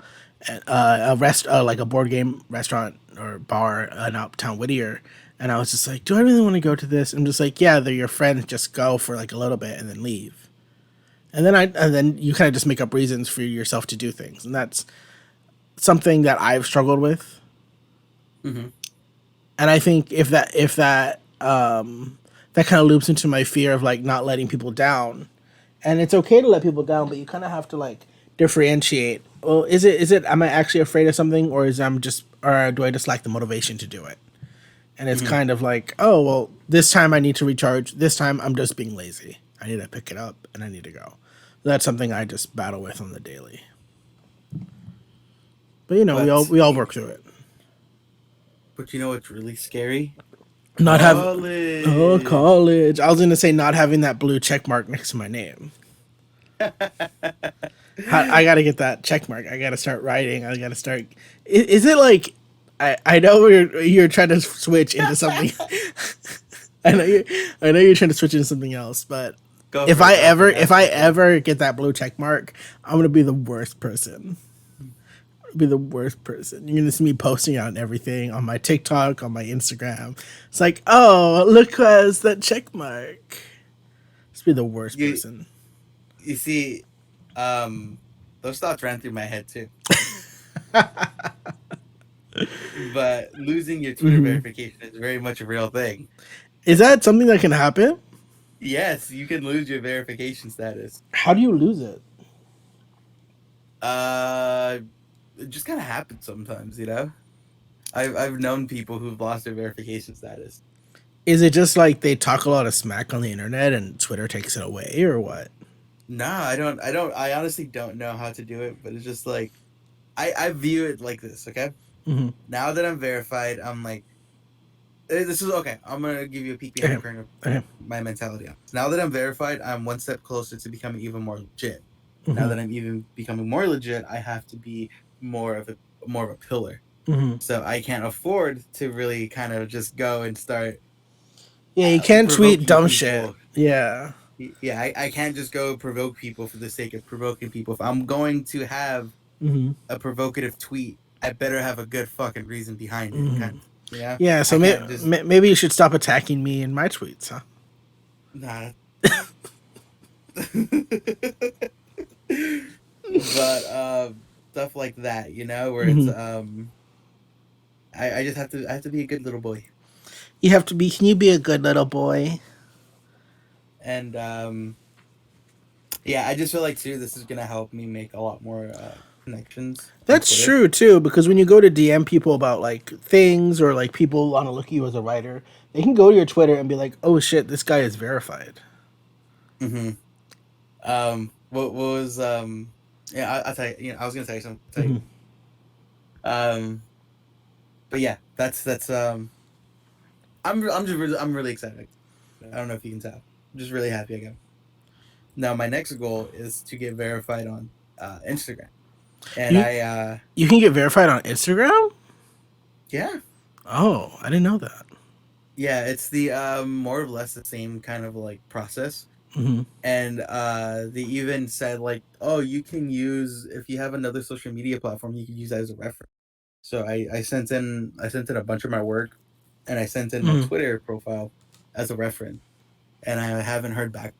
a like a board game restaurant or bar in Uptown Whittier, and I was just like, do I really want to go to this? I'm just like, yeah, they're your friends. Just go for like a little bit and then leave. And then you kind of just make up reasons for yourself to do things, and that's something that I've struggled with. Hmm. And I think if that kind of loops into my fear of like not letting people down, and it's okay to let people down, but you kind of have to like differentiate. Well, is it am I actually afraid of something, or is I'm just or do I just lack the motivation to do it? And it's Hmm. kind of like, oh well, this time I need to recharge. This time I'm just being lazy. I need to pick it up and I need to go. That's something I just battle with on the daily. But you know, But we all work through it. you know what's really scary? Not have oh College. college. I was gonna say not having that blue check mark next to my name. I gotta get that check mark. I gotta start writing. I gotta start. Is it like I know you're trying to switch into something. I know you're trying to switch into something else, but Go for it. Go for it. if Ask I me first. ever get that blue check mark, I'm gonna be the worst person. Be the worst person. You're gonna see me posting out and everything on my TikTok, on my Instagram. It's like, oh, look who has that check mark. Just be the worst You person. you see, um, those thoughts ran through my head too. But losing your Twitter Hmm. verification is very much a real thing. Is that something that can happen? Yes, you can lose your verification status. How do you lose it? Uh, it just kind of happens sometimes. I've known people who've lost their verification status. Is it just like they talk a lot of smack on the internet and Twitter takes it away, or what? Nah, I don't. I honestly don't know how to do it, but it's just like I view it like this. Okay, Mm-hmm. Now that I'm verified, I'm like, this is okay. I'm gonna give you a peek behind Okay. the curtain of Okay. my mentality on this. Now that I'm verified, I'm one step closer to becoming even more legit. Now Mm-hmm. that I'm even becoming more legit, I have to be more of a pillar. Mm-hmm. So I can't afford to really kind of just go and start Yeah, you can't tweet provoking dumb shit. people. Yeah. Yeah, I can't just go provoke people for the sake of provoking people. If I'm going to have Mm-hmm. a provocative tweet, I better have a good fucking reason behind it. Mm-hmm. Kind of, you know, Yeah. I So can't just maybe you should stop attacking me in my tweets, huh? nah. But stuff like that, you know, where it's Mm-hmm. I just I have to be a good little boy. You have to be. Can you be a good little boy? And yeah, I just feel like too this is gonna help me make a lot more connections on That's Twitter. true too, because when you go to DM people about like things or like people want to look at you as a writer, they can go to your Twitter and be like, "Oh shit, this guy is verified." Hmm. What was yeah, I'll tell you, you know, I was gonna tell you something. I'll tell you. Mm-hmm. Um, but yeah, that's I'm really excited. I don't know if you can tell. I'm just really happy I got. Now my next goal is to get verified on Instagram, and You you can get verified on Instagram. yeah. Oh, I didn't know that. Yeah, it's the more or less the same kind of like process. Mm-hmm. And they even said like, oh, you can use if you have another social media platform, you can use that as a reference. So I sent in a bunch of my work, and I sent in my Mm-hmm. Twitter profile as a reference, and I haven't heard back.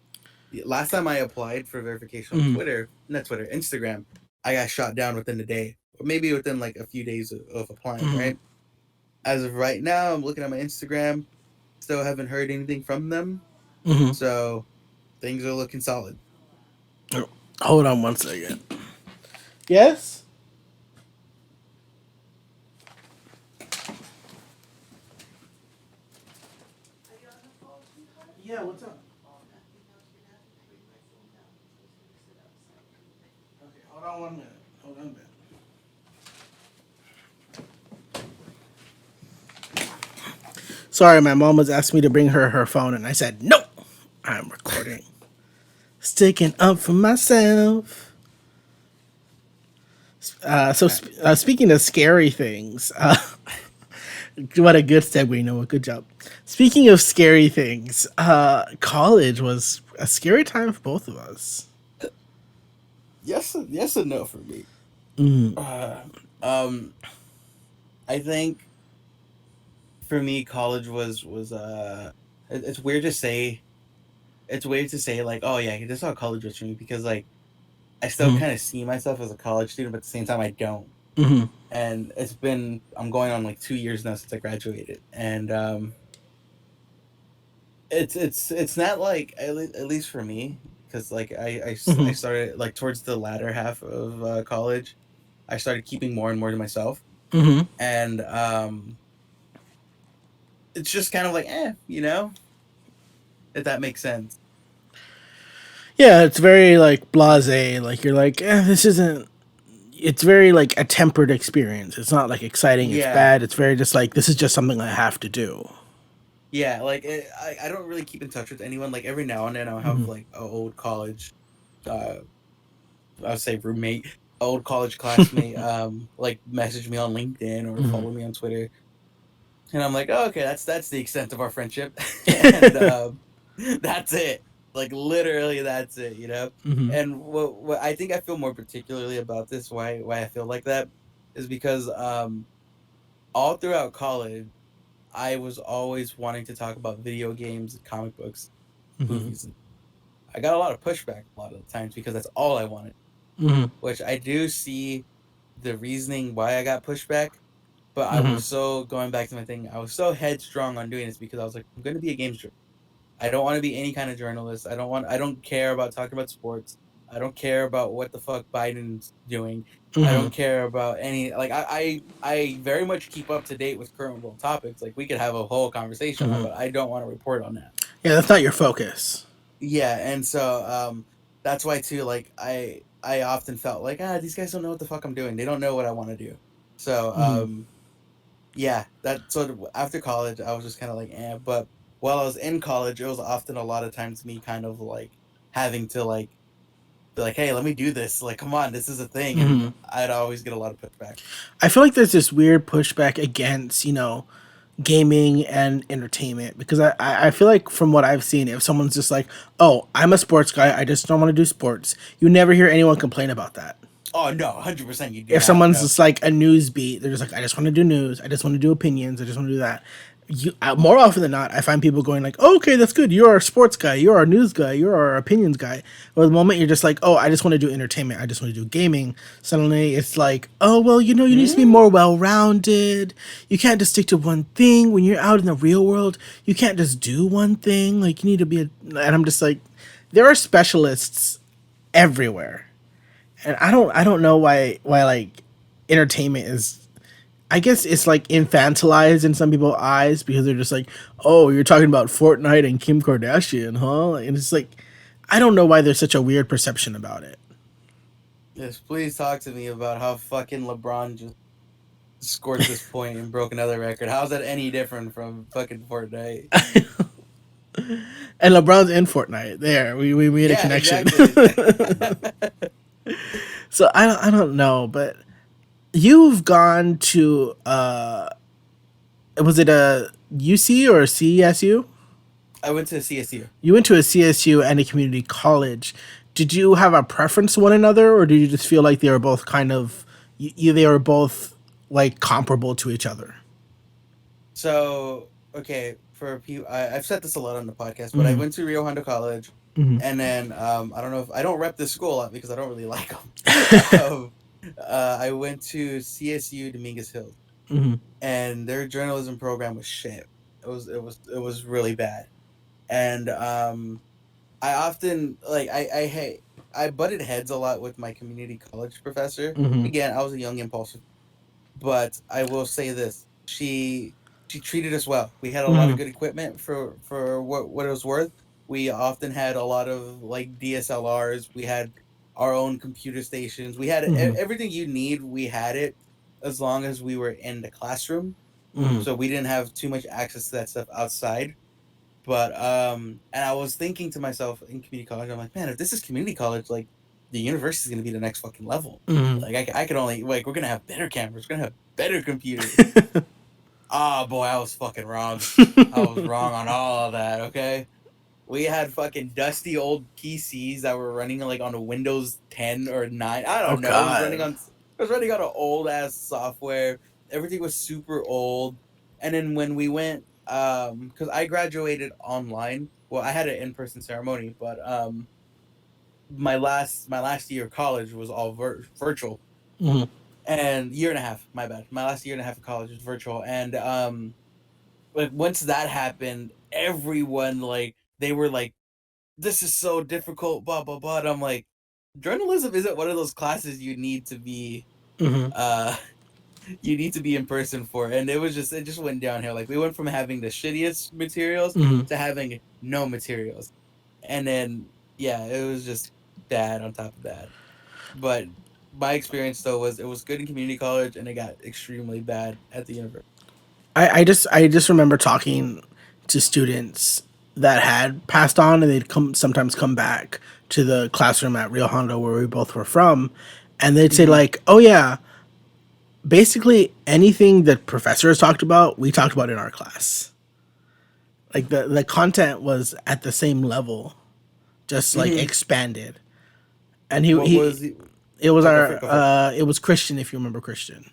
Last time I applied for verification on Mm-hmm. Twitter, not Twitter, Instagram, I got shot down within a day, or maybe within like a few days of applying, Mm-hmm. right? As of right now, I'm looking at my Instagram, still haven't heard anything from them. Mm-hmm. So things are looking solid. Oh, hold on one second. Yes. Yeah. What's up? Okay. Hold on 1 minute. Hold on a minute. Sorry, my mom was asking me to bring her phone, and I said no. I'm recording. Sticking up for myself. Speaking of scary things, what a good segue, Noah. Good job. Speaking of scary things, college was a scary time for both of us. Yes and no for me. Mm, Uh, um, I think for me, college was it's weird to say. It's weird to say like, oh yeah, this is how college was for me because like I still mm, kind of see myself as a college student, but at the same time I don't. mm, And I'm going on like 2 years now since I graduated, and it's not like at least for me because like I mm, started like towards the latter half of college, I started keeping more and more to myself, mm. and it's just kind of like you know, if that makes sense. Yeah, it's very like blasé. Like you're like, this isn't. It's very like a tempered experience. It's not like exciting. It's Yeah, bad. It's very just like this is just something I have to do. yeah, like I don't really keep in touch with anyone. Like every now and then I'll have like an old college, uh, I would say roommate, old college classmate, like message me on LinkedIn or follow me on Twitter, and I'm like, oh, okay, that's the extent of our friendship, and that's it. Like literally, that's it. You know. Mm-hmm. And what I think I feel more particularly about this, why I feel like that, is because all throughout college, I was always wanting to talk about video games, comic books, Mm-hmm. movies. I got a lot of pushback a lot of the times because that's all I wanted. Mm-hmm. Which I do see the reasoning why I got pushback, but I Mm-hmm. was so going back to my thing. I was so headstrong on doing this because I was like, I'm going to be a games journalist. I don't want to be any kind of journalist. I don't care about talking about sports. I don't care about what the fuck Biden's doing. I Mm-hmm. don't care about any like I very much keep up to date with current world topics. Like we could have a whole conversation on, Mm-hmm. but I don't want to report on that. Yeah, that's not your focus. Yeah, and so that's why too like I often felt like these guys don't know what the fuck I'm doing. They don't know what I want to do. So Mm-hmm. yeah, that sort of after college, I was just kind of like, eh. But while I was in college, it was often a lot of times me kind of like having to like be like, hey, let me do this. Like, come on, this is a thing, and Hmm. I'd always get a lot of pushback. I feel like there's this weird pushback against, gaming and entertainment because I feel like from what I've seen, if someone's just like, oh, I'm a sports guy, I just don't want to do sports, you never hear anyone complain about that. Oh no, 100% you do If not. someone's No. just like a news beat, they're just like, I just want to do news, I just want to do opinions, I just want to do that. More often than not, I find people going like, oh, okay, that's good. You're a sports guy. You're our news guy. You're our opinions guy. Or the moment you're just like, oh, I just want to do entertainment. I just want to do gaming. Suddenly it's like, oh, well, you need to be Mm. more well-rounded. You can't just stick to one thing. When you're out in the real world, you can't just do one thing. Like you need to be and I'm just like, there are specialists everywhere. And I don't know why like entertainment is, I guess it's like infantilized in some people's eyes because they're just like, oh, you're talking about Fortnite and Kim Kardashian, huh? And it's like, I don't know why there's such a weird perception about it. Yes, please talk to me about how fucking LeBron just scored this point and broke another record. How's that any different from fucking Fortnite? And LeBron's in Fortnite. There, we made a Yeah, connection. exactly. So I don't know, but you've gone to was it a UC or a CSU? I went to CSU. You went to a CSU and a community college. Did you have a preference to one another, or did you just feel like they were both kind of they were both like comparable to each other? So, okay, for people, I've said this a lot on the podcast, but I Mm-hmm. went to Rio Hondo College, Mm-hmm. and then I don't know if I don't rep this school a lot because I don't really like them. um, I went to CSU Dominguez Hills, Mm-hmm. and their journalism program was shit. It was really bad, and I often like I butted heads a lot with my community college professor. Mm-hmm. Again, I was a young impulsive, but I will say this: she treated us well. We had a lot Mm-hmm. of good equipment for what it was worth. We often had a lot of like DSLRs. We had our own computer stations. We had Mm-hmm. everything you need. We had it as long as we were in the classroom. Mm-hmm. So we didn't have too much access to that stuff outside. But and I was thinking to myself in community college, I'm like, man, if this is community college, like the university is gonna be the next fucking level. Mm-hmm. Like I could only like we're gonna have better cameras, we're gonna have better computers. Oh boy, I was fucking wrong. I was wrong on all of that. Okay, we had fucking dusty old PCs that were running like on a Windows 10 or 9. I Oh don't know. God. It was running on an old ass software. Everything was super old. And then when we went, because I graduated online. Well, I had an in person ceremony, but my last year of college was all virtual, Mm-hmm. and year and a half. My bad. My last year and a half of college was virtual, and like once that happened, everyone like they were like, this is so difficult, blah blah blah. And I'm like, journalism isn't one of those classes you need to be Mm-hmm. uh you need to be in person for. And it just went downhill. Like we went from having the shittiest materials Mm-hmm. to having no materials. And then yeah, it was just bad on top of that. But my experience though was it was good in community college and it got extremely bad at the university. I just remember talking to students that had passed on and they'd sometimes come back to the classroom at Rio Hondo where we both were from, and they'd say Mm-hmm. like, oh yeah, basically anything that professors talked about, we talked about in our class. Like the content was at the same level, just like Mm-hmm. expanded. And he What he was the it was oh go for it, our go for it. it was Christian, if you remember Christian.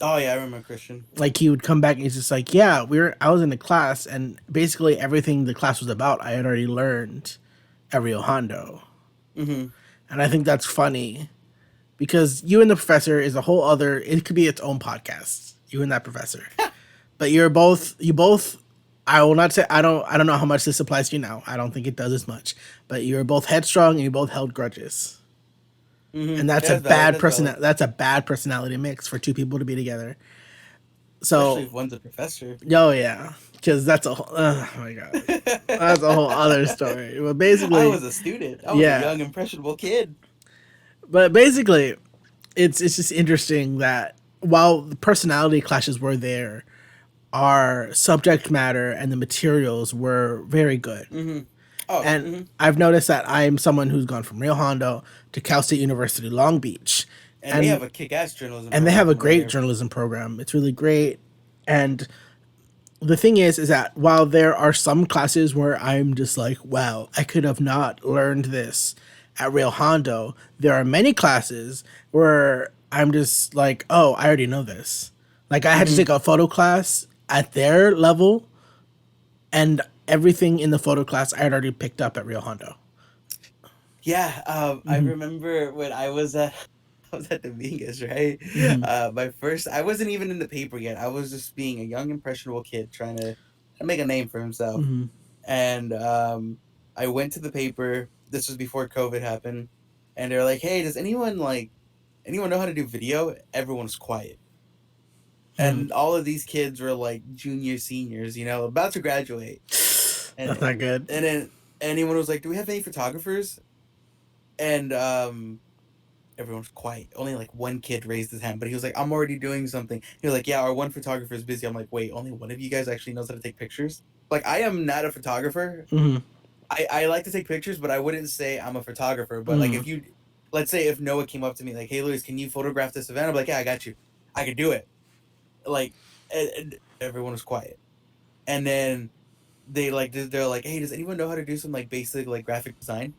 Oh yeah, I remember Christian. Like he would come back and he's just like, yeah, I was in the class and basically everything the class was about I had already learned at Rio Hondo. Mm-hmm. And I think that's funny because you and the professor is a whole other, it could be its own podcast, you and that professor. But you both, I will not say, I don't know how much this applies to you now. I don't think it does as much. But you're both headstrong and you both held grudges. Mm-hmm. And That's valid. That's valid. that's a bad personality mix for two people to be together. Especially So, if one's a professor. oh yeah, because that's a whole, oh my god, that's a whole other story. But I basically, was a student. I was a yeah, young, impressionable kid. but basically, it's just interesting that while the personality clashes were there, our subject matter and the materials were very good. Mm-hmm. Oh, And mm-hmm. I've noticed that I'm someone who's gone from Rio Hondo to Cal State University Long Beach, And they and have a kick-ass journalism they program have a from what I great hear. journalism program. It's really great. And the thing is that while there are some classes where I'm just like, wow, I could have not learned this at Rio Hondo, there are many classes where I'm just like, oh, I already know this. Like I had to Mm-hmm. take a photo class at their level, and everything in the photo class I had already picked up at Rio Hondo. Yeah, I Mm-hmm. remember when I was at I was at Dominguez, right? Mm-hmm. My first, I wasn't even in the paper yet. I was just being a young, impressionable kid trying to make a name for himself. Mm-hmm. And I went to the paper. This was before COVID happened, and they're like, "Hey, does anyone know how to do video?" Everyone's quiet, Mm-hmm. and all of these kids were like juniors, seniors, about to graduate, That's and not good. and then anyone was like, "Do we have any photographers?" And everyone's quiet. Only like one kid raised his hand, but he was like, "I'm already doing something." He was like, "Yeah, our one photographer is busy." I'm like, "Wait, only one of you guys actually knows how to take pictures?" Like, I am not a photographer. Mm-hmm. I like to take pictures, but I wouldn't say I'm a photographer. But like, Mm-hmm. if you, let's say if Noah came up to me like, "Hey, Luis, can you photograph this event?" I'm like, "Yeah, I got you. I could do it." Like, and everyone was quiet, and then they're like, "Hey, does anyone know how to do some like basic like graphic design?"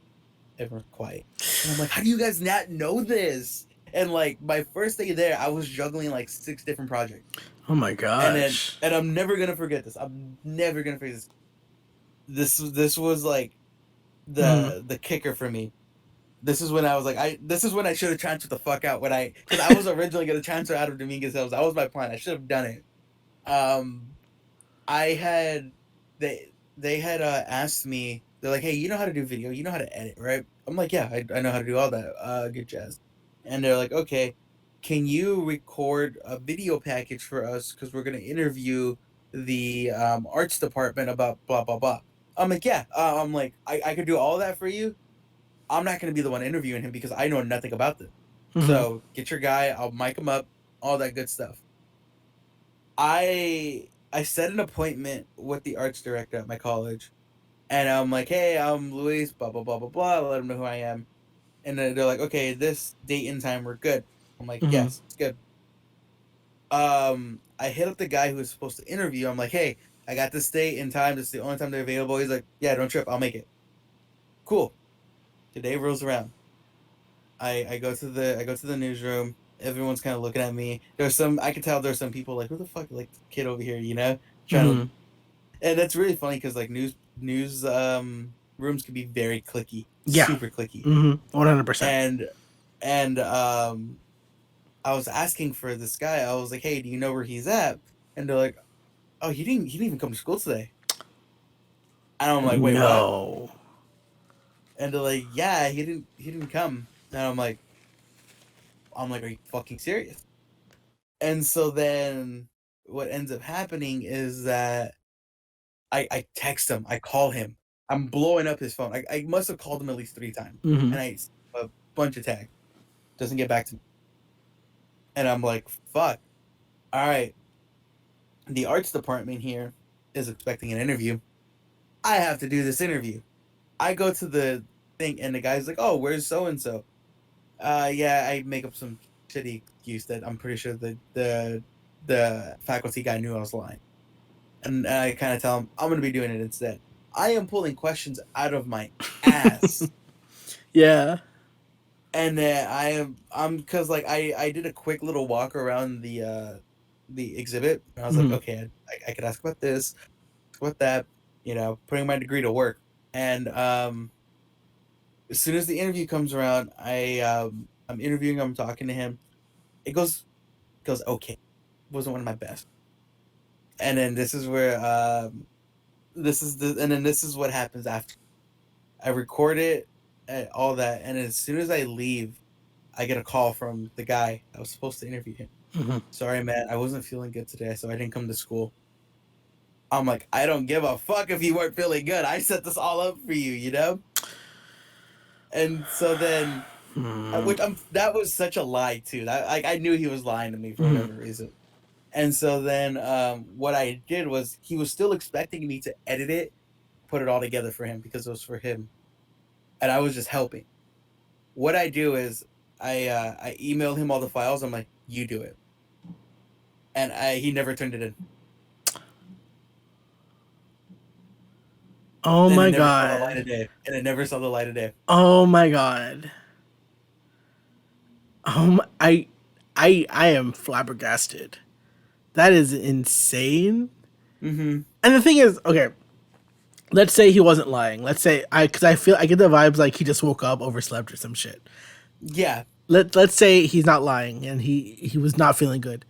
Everyone's quiet. And I'm like, how do you guys not know this? And like my first day there, I was juggling like 6 different projects. Oh my And gosh. I'm never gonna forget this. I'm never gonna forget this. This was like Mm-hmm. the kicker for me. This is when I should have transferred the fuck out because I was originally gonna transfer out of Dominguez Hills. That was my plan. I should have done it. Um I had they had asked me, they're like, "Hey, you know how to do video, you know how to edit, right?" I'm like, "Yeah, I know how to do all that, good jazz." And they're like, "Okay, can you record a video package for us because we're gonna interview the arts department about blah blah blah." I'm like, "Yeah." I'm like, I could do all that for you. I'm not gonna be the one interviewing him because I know nothing about this. Mm-hmm. So get your guy, I'll mic him up, all that good stuff. I set an appointment with the arts director at my college, and I'm like, "Hey, I'm Luis, blah blah blah blah blah." Let them know who I am, and then they're like, "Okay, this date and time, we're good." I'm like, Mm-hmm. "Yes, it's good." I hit up the guy who was supposed to interview. I'm like, "Hey, I got this date and time. This is the only time they're available." He's like, "Yeah, don't trip, I'll make it." Cool. Today rolls around. I go to the newsroom. Everyone's kind of looking at me. There's some I could tell there's some people like, who the fuck, like, the kid over here, trying to. Mm-hmm. And that's really funny because like news rooms can be very clicky, Yeah. super clicky. Mm-hmm. 100%. And I was asking for this guy. I was like, "Hey, do you know where he's at?" And they're like, "Oh, he didn't even come to school today." And I'm like, "Wait, what?" No. And they're like, "Yeah, he didn't come." And I'm like, "Are you fucking serious?" And so then what ends up happening is that I text him, I call him, I'm blowing up his phone. I must have called him at least 3 times, Mm-hmm. and I a bunch of tags, doesn't get back to me, and I'm like, fuck. All right, the arts department here is expecting an interview. I have to do this interview. I go to the thing, and the guy's like, "Oh, where's so and so?" Yeah, I make up some shitty excuse that I'm pretty sure the faculty guy knew I was lying. And I kind of tell him I'm going to be doing it instead. I am pulling questions out of my ass, Yeah. and I'm because like I did a quick little walk around the exhibit, and I was like, Mm-hmm. okay, I could ask about this, about that, putting my degree to work. And as soon as the interview comes around, I'm interviewing him, I'm talking to him. It goes okay. It wasn't one of my best. And then this is where this is what happens after. I record it and all that, and as soon as I leave, I get a call from the guy I was supposed to interview him. Mm-hmm. "Sorry, man, I wasn't feeling good today, so I didn't come to school." I'm like, "I don't give a fuck if you weren't feeling good. I set this all up for you, you know?" And so then, Mm-hmm. that was such a lie too. That, like, I knew he was lying to me for Mm-hmm. whatever reason. And so then what I did was he was still expecting me to edit it, put it all together for him because it was for him, and I was just helping. What I do is I email him all the files. I'm like, you do it, and he never turned it in. Oh And it my never saw the light god. of day. And it never saw the light of day. Oh my god. I am flabbergasted. That is insane. Mm-hmm. And the thing is, okay, let's say he wasn't lying. Let's say because I feel I get the vibes like he just woke up, overslept, or some shit. Yeah. Let's say he's not lying and he was not feeling good.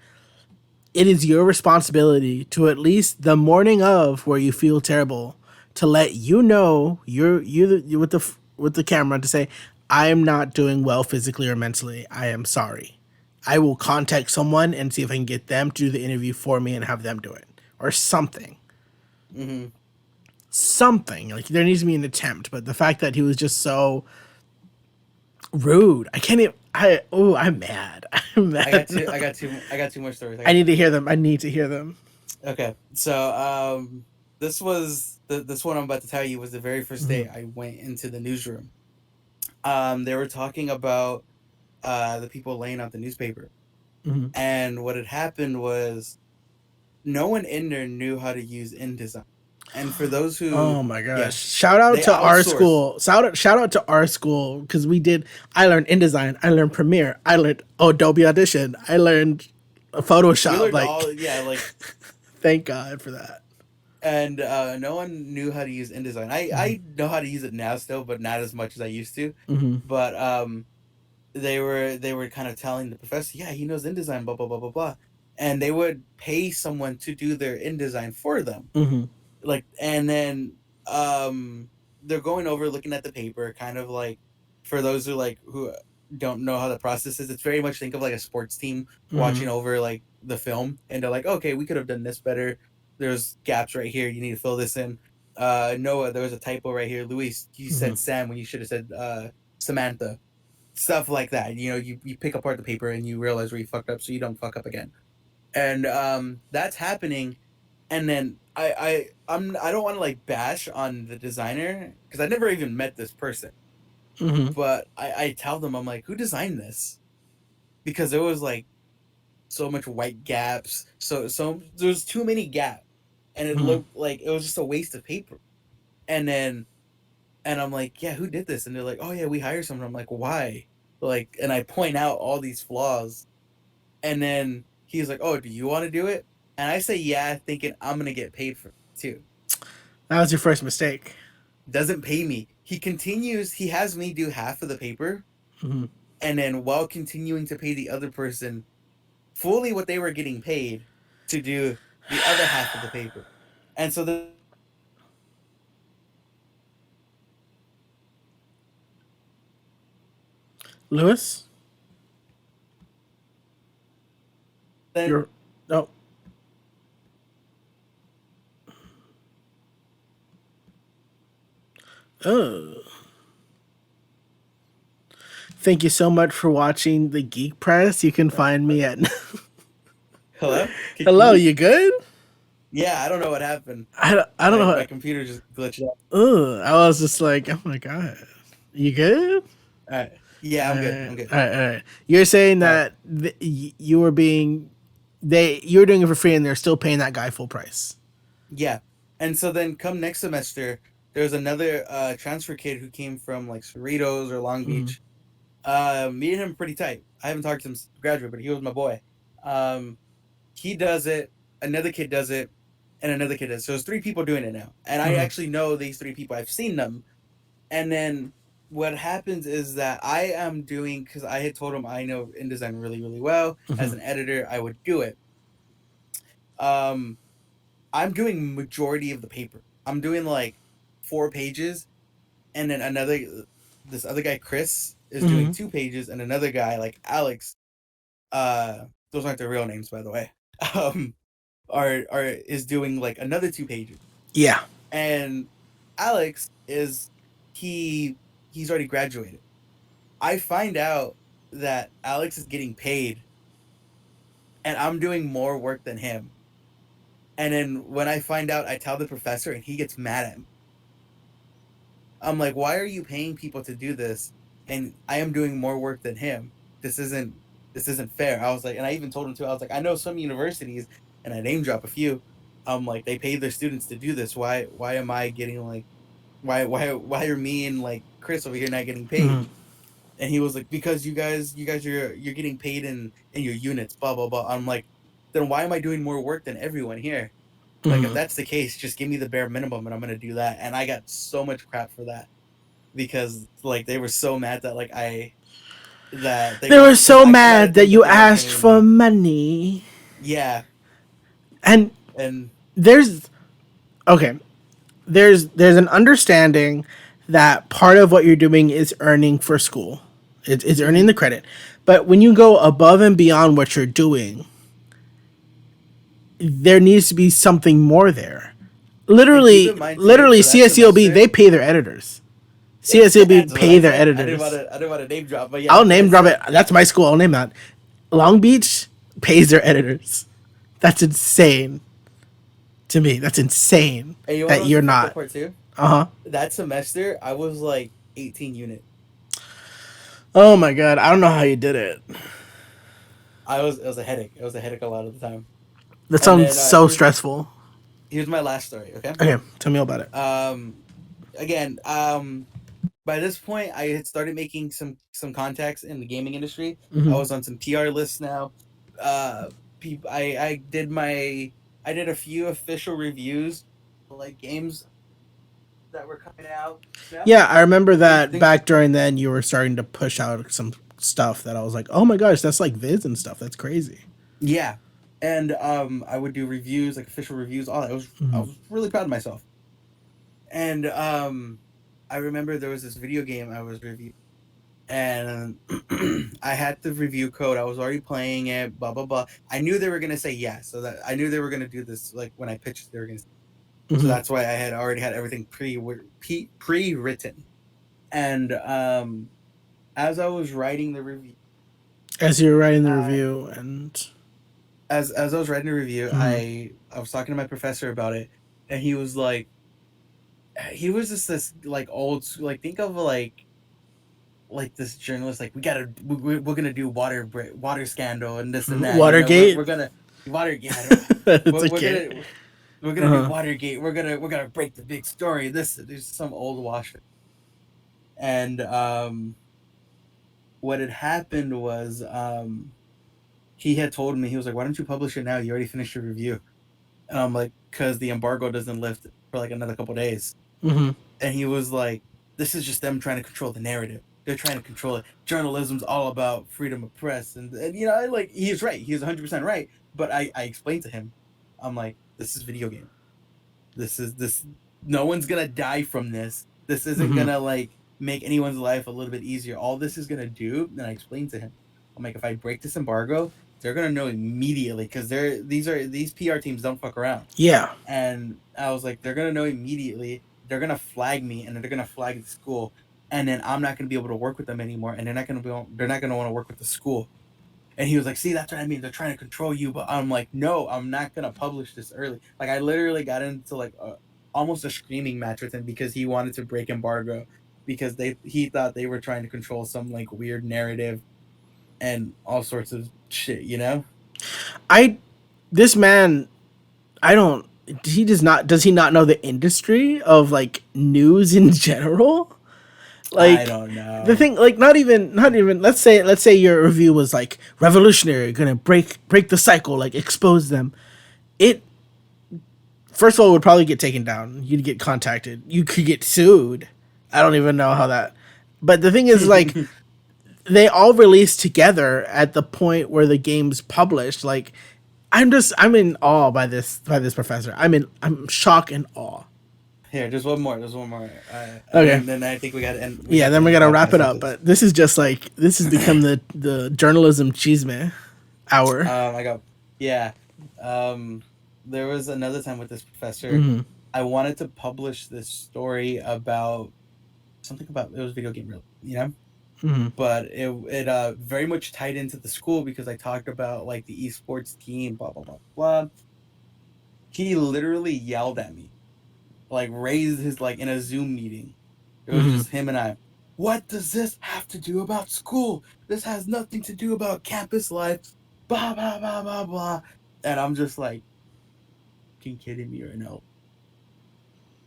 It is your responsibility to at least the morning of where you feel terrible to let you know you with the camera to say I am not doing well physically or mentally. I am sorry. I will contact someone and see if I can get them to do the interview for me and have them do it or something. Mm-hmm. Something like there needs to be an attempt, but the fact that he was just so rude, I can't even. I'm mad. I'm mad. I got two more stories. I need to hear them. I need to hear them. Okay. So this was this one I'm about to tell you was the very first day I went into the newsroom. They were talking about the people laying out the newspaper. Mm-hmm. And what had happened was no one in there knew how to use InDesign. And for those who, Oh my gosh! yeah, Shout out they to our outsourced. school. Shout out to our school because we did. I learned InDesign. I learned Premiere. I learned Adobe Audition. I learned We Photoshop. learned Like, all, yeah, like, thank God for that. and no one knew how to use InDesign. I know how to use it now still, but not as much as I used to. Mm-hmm. But they were kind of telling the professor, yeah, he knows InDesign, blah blah blah blah blah, and they would pay someone to do their InDesign for them. Mm-hmm. Like, and then they're going over looking at the paper, kind of like for those who don't know how the process is, it's very much think of like a sports team watching over like the film, and they're like, okay, we could have done this better, there's gaps right here, you need to fill this in. Noah, there was a typo right here. Luis, you said Sam when you should have said Samantha. Stuff like that, you pick apart the paper and you realize where you fucked up so you don't fuck up again. And that's happening. And then I don't want to like bash on the designer because I never even met this person. Mm-hmm. But I tell them, I'm like, who designed this? Because there was like so much white gaps, so there's too many gaps, and it looked like it was just a waste of paper. And then I'm like, yeah, who did this? And they're like, oh yeah, we hired someone. I'm like, why? Like, and I point out all these flaws, and then he's like, oh, do you want to do it? And I say, yeah, thinking I'm gonna get paid for it too. That was your first mistake. Doesn't pay me. He continues. He has me do half of the paper, Mm-hmm. and then while continuing to pay the other person fully what they were getting paid to do the other half of the paper. And so Lewis, then you're no. Oh. Thank you so much for watching the Geek Press. You can find me at. hello. Hello, you good? Yeah, I don't know what happened. I don't know. My computer just glitched out. Ugh, I was just like, oh my god, you good? All right. Yeah, I'm good. I'm good. All right. You're saying that you were being, you were doing it for free, and they're still paying that guy full price. Yeah. And so then come next semester, there's another transfer kid who came from like Cerritos or Long Beach. Me and him pretty tight. I haven't talked to him since graduate, but he was my boy. He does it, another kid does it, and another kid does it. So there's 3 people doing it now. And I actually know these 3 people. I've seen them. And then what happens is that I am doing, because I had told him I know InDesign really, really well. As an editor, I would do it. I'm doing majority of the paper. I'm doing like 4 pages, and then this other guy, Chris, is doing 2 pages, and another guy like Alex, those aren't their real names, by the way, is doing like another 2 pages. Yeah. And Alex he's already graduated. I find out that Alex is getting paid and I'm doing more work than him. And then when I find out, I tell the professor, and he gets mad at me. I'm like, why are you paying people to do this? And I am doing more work than him. This isn't this isn't fair. I was like, and I even told him too. I was like, I know some universities, and I name drop a few. Like they pay their students to do this. Why am I getting like why are me and like Chris over here not getting paid? Mhm. And he was like, because you guys you're getting paid in your units, blah blah blah. I'm like, then why am I doing more work than everyone here? Like if Mhm. that's the case, just give me the bare minimum and I'm gonna do that. And I got so much crap for that because like they were so mad that like I that they They were wanted so because I mad didn't that think that you they weren't asked paying for me. money. Yeah, And and there's okay, there's an understanding that part of what you're doing is earning for school. It's earning mhm. the credit. But when you go above and beyond what you're doing, there needs to be something more there. And keep Literally, in mind too literally for that CSELB, semester. they pay their editors. That's CSELB what I pay was their saying. editors. I didn't want to name drop, but yeah, I'll that's what I name drop it. said. That's my school. I'll name that. Long Beach pays their editors. That's insane to me. That's insane And you know what that was you're the fucked up not. part too? Uh huh. That semester I was like 18 unit. Oh my god. I don't know how you did it. I was it was a headache. It was a headache a lot of the time. That And sounds then so stressful. here's my last story. Okay. Okay, tell me all about it. Um, again, by this point, I had started making some contacts in the gaming industry. I Hmm. was on some PR lists now. I did I did a few official reviews, like games that were coming out. Yeah. Yeah, I remember that Think back during then you were starting to push out some stuff that I was like, oh my gosh, that's like Viz and stuff. That's crazy. yeah, and I would do reviews, like official reviews. All that. I Hmm. was really proud of myself. And I remember there was this video game I was reviewing and I had the review code. I was already playing it. Blah blah blah. I knew they were gonna say yes, so that I knew they were gonna do this. Like when I pitched, they were gonna. So Hmm. that's why I had already had everything pre written. And as I was writing the review, As you were writing the I review, and as I was writing the review, mhm. I was talking to my professor about it, and he was like, he was just this like like think of like this journalist like we're gonna do water scandal and this and that, you know, Watergate. we're gonna water yeah I don't, It's okay. we're Uh gonna do huh. Watergate, we're gonna break the big story, this there's some old wash. And what had happened was he had told me, he was like, why don't you publish it now, you already finished your review. And I'm like, because the embargo doesn't lift for like another couple days. Hmm. And he was like, "This is just them trying to control the narrative. They're trying to control it. Journalism's all about freedom of press." And you know, like he's right. He's 100% right. But I explained to him, I'm like, "This is video game. This. No one's gonna die from this. This isn't Hmm. gonna like make anyone's life a little bit easier. All this is gonna do." And I explained to him, I'm like, if I break this embargo, they're gonna know immediately because these PR teams don't fuck around. Yeah. And I was like, they're gonna know immediately. They're gonna flag me, and they're gonna flag the school, and then I'm not gonna be able to work with them anymore, and they're not gonna want to work with the school. And he was like, "See, that's what I mean. They're trying to control you." But I'm like, "No, I'm not gonna publish this early." Like I literally got into like almost a screaming match with him because he wanted to break embargo because he thought they were trying to control some like weird narrative and all sorts of shit, you know? I this man, I don't. He does not. Does he not know the industry of like news in general? I Like don't the know. thing, like not even. Let's say your review was like revolutionary, gonna break the cycle, like expose them. It first of all would probably get taken down. You'd get contacted. You could get sued. I don't even know how that. But the thing is, like, they all released together at the point where the game's published. Like, I'm in awe by this professor. I'm shocked and awe. Here, just one more. Just one more. And Okay. then I think we got to end. We Yeah, have to then we end the gotta wrap it podcast with up. this. But this is just like this has become the journalism chisme hour. I got yeah. Um, there was another time with this professor. Hmm. I wanted to publish this story about something about it was video game real, you know. but it very much tied into the school because I talked about like the esports team, blah blah blah blah. He literally yelled at me, like raised his like in a Zoom meeting. It was just him and I. What does this have to do about school? This has nothing to do about campus life. Blah blah blah blah blah. And I'm just like, "You kidding me right now?"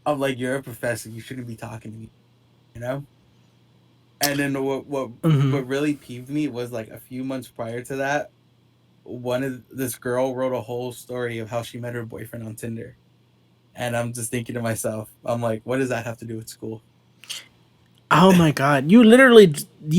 I'm like, "You're a professor. You shouldn't be talking to me," you know. And then what really peeved me was like a few months prior to that, this girl wrote a whole story of how she met her boyfriend on Tinder. And I'm just thinking to myself, I'm like, what does that have to do with school? Oh my god! You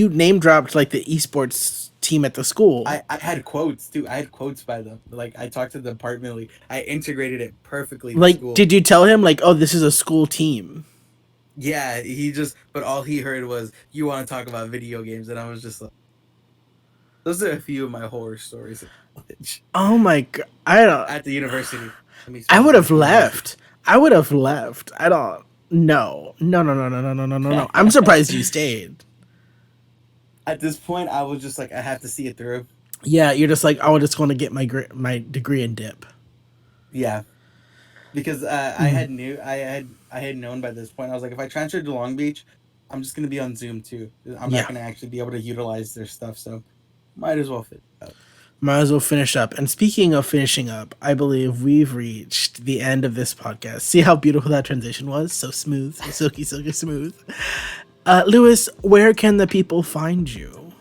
name dropped like the esports team at the school. I had quotes too. I had quotes by them. Like I talked to the department lead. I integrated it perfectly. Like, school. did you tell him like, oh, this is a school team? Yeah, but all he heard was, "You want to talk about video games?" And I was just like, those are a few of my horror stories at college. Oh my god! I don't. At the university. I would have left. I would have left. I don't. No. No. I'm surprised you stayed. At this point, I was just like, I have to see it through. Yeah, you're just like, oh, I just want to get my degree and dip. Yeah, because I had known by this point. I was like, if I transferred to Long Beach, I'm just gonna be on Zoom too. I'm not gonna actually be able to utilize their stuff, so might as well fit out. Might as well finish up. And speaking of finishing up, I believe we've reached the end of this podcast. See how beautiful that transition was? So smooth, so silky smooth. Lewis, where can the people find you?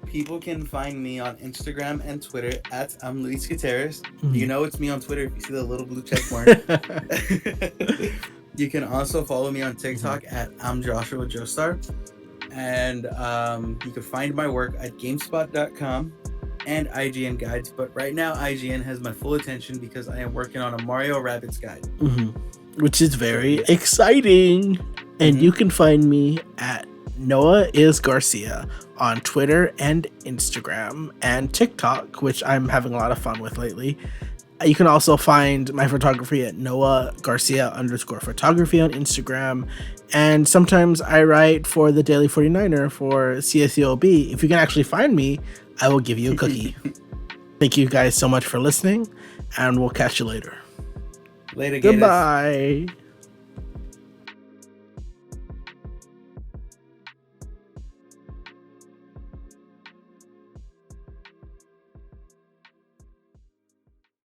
People can find me on Instagram and Twitter at I'm Luis Gutierrez. You know it's me on Twitter if you see the little blue check mark. You can also follow me on TikTok at I'm Joshua Joestar. And you can find my work at GameSpot.com and IGN Guides. But right now, IGN has my full attention because I am working on a Mario Rabbids guide. Which is very exciting. And you can find me at Noah is Garcia on Twitter and Instagram and TikTok, which I'm having a lot of fun with lately. You can also find my photography at Noah Garcia_photography on Instagram. And sometimes I write for the Daily 49er for CSEOB. If you can actually find me, I will give you a cookie. Thank you guys so much for listening, and we'll catch you later. Later, Goodbye. Gators.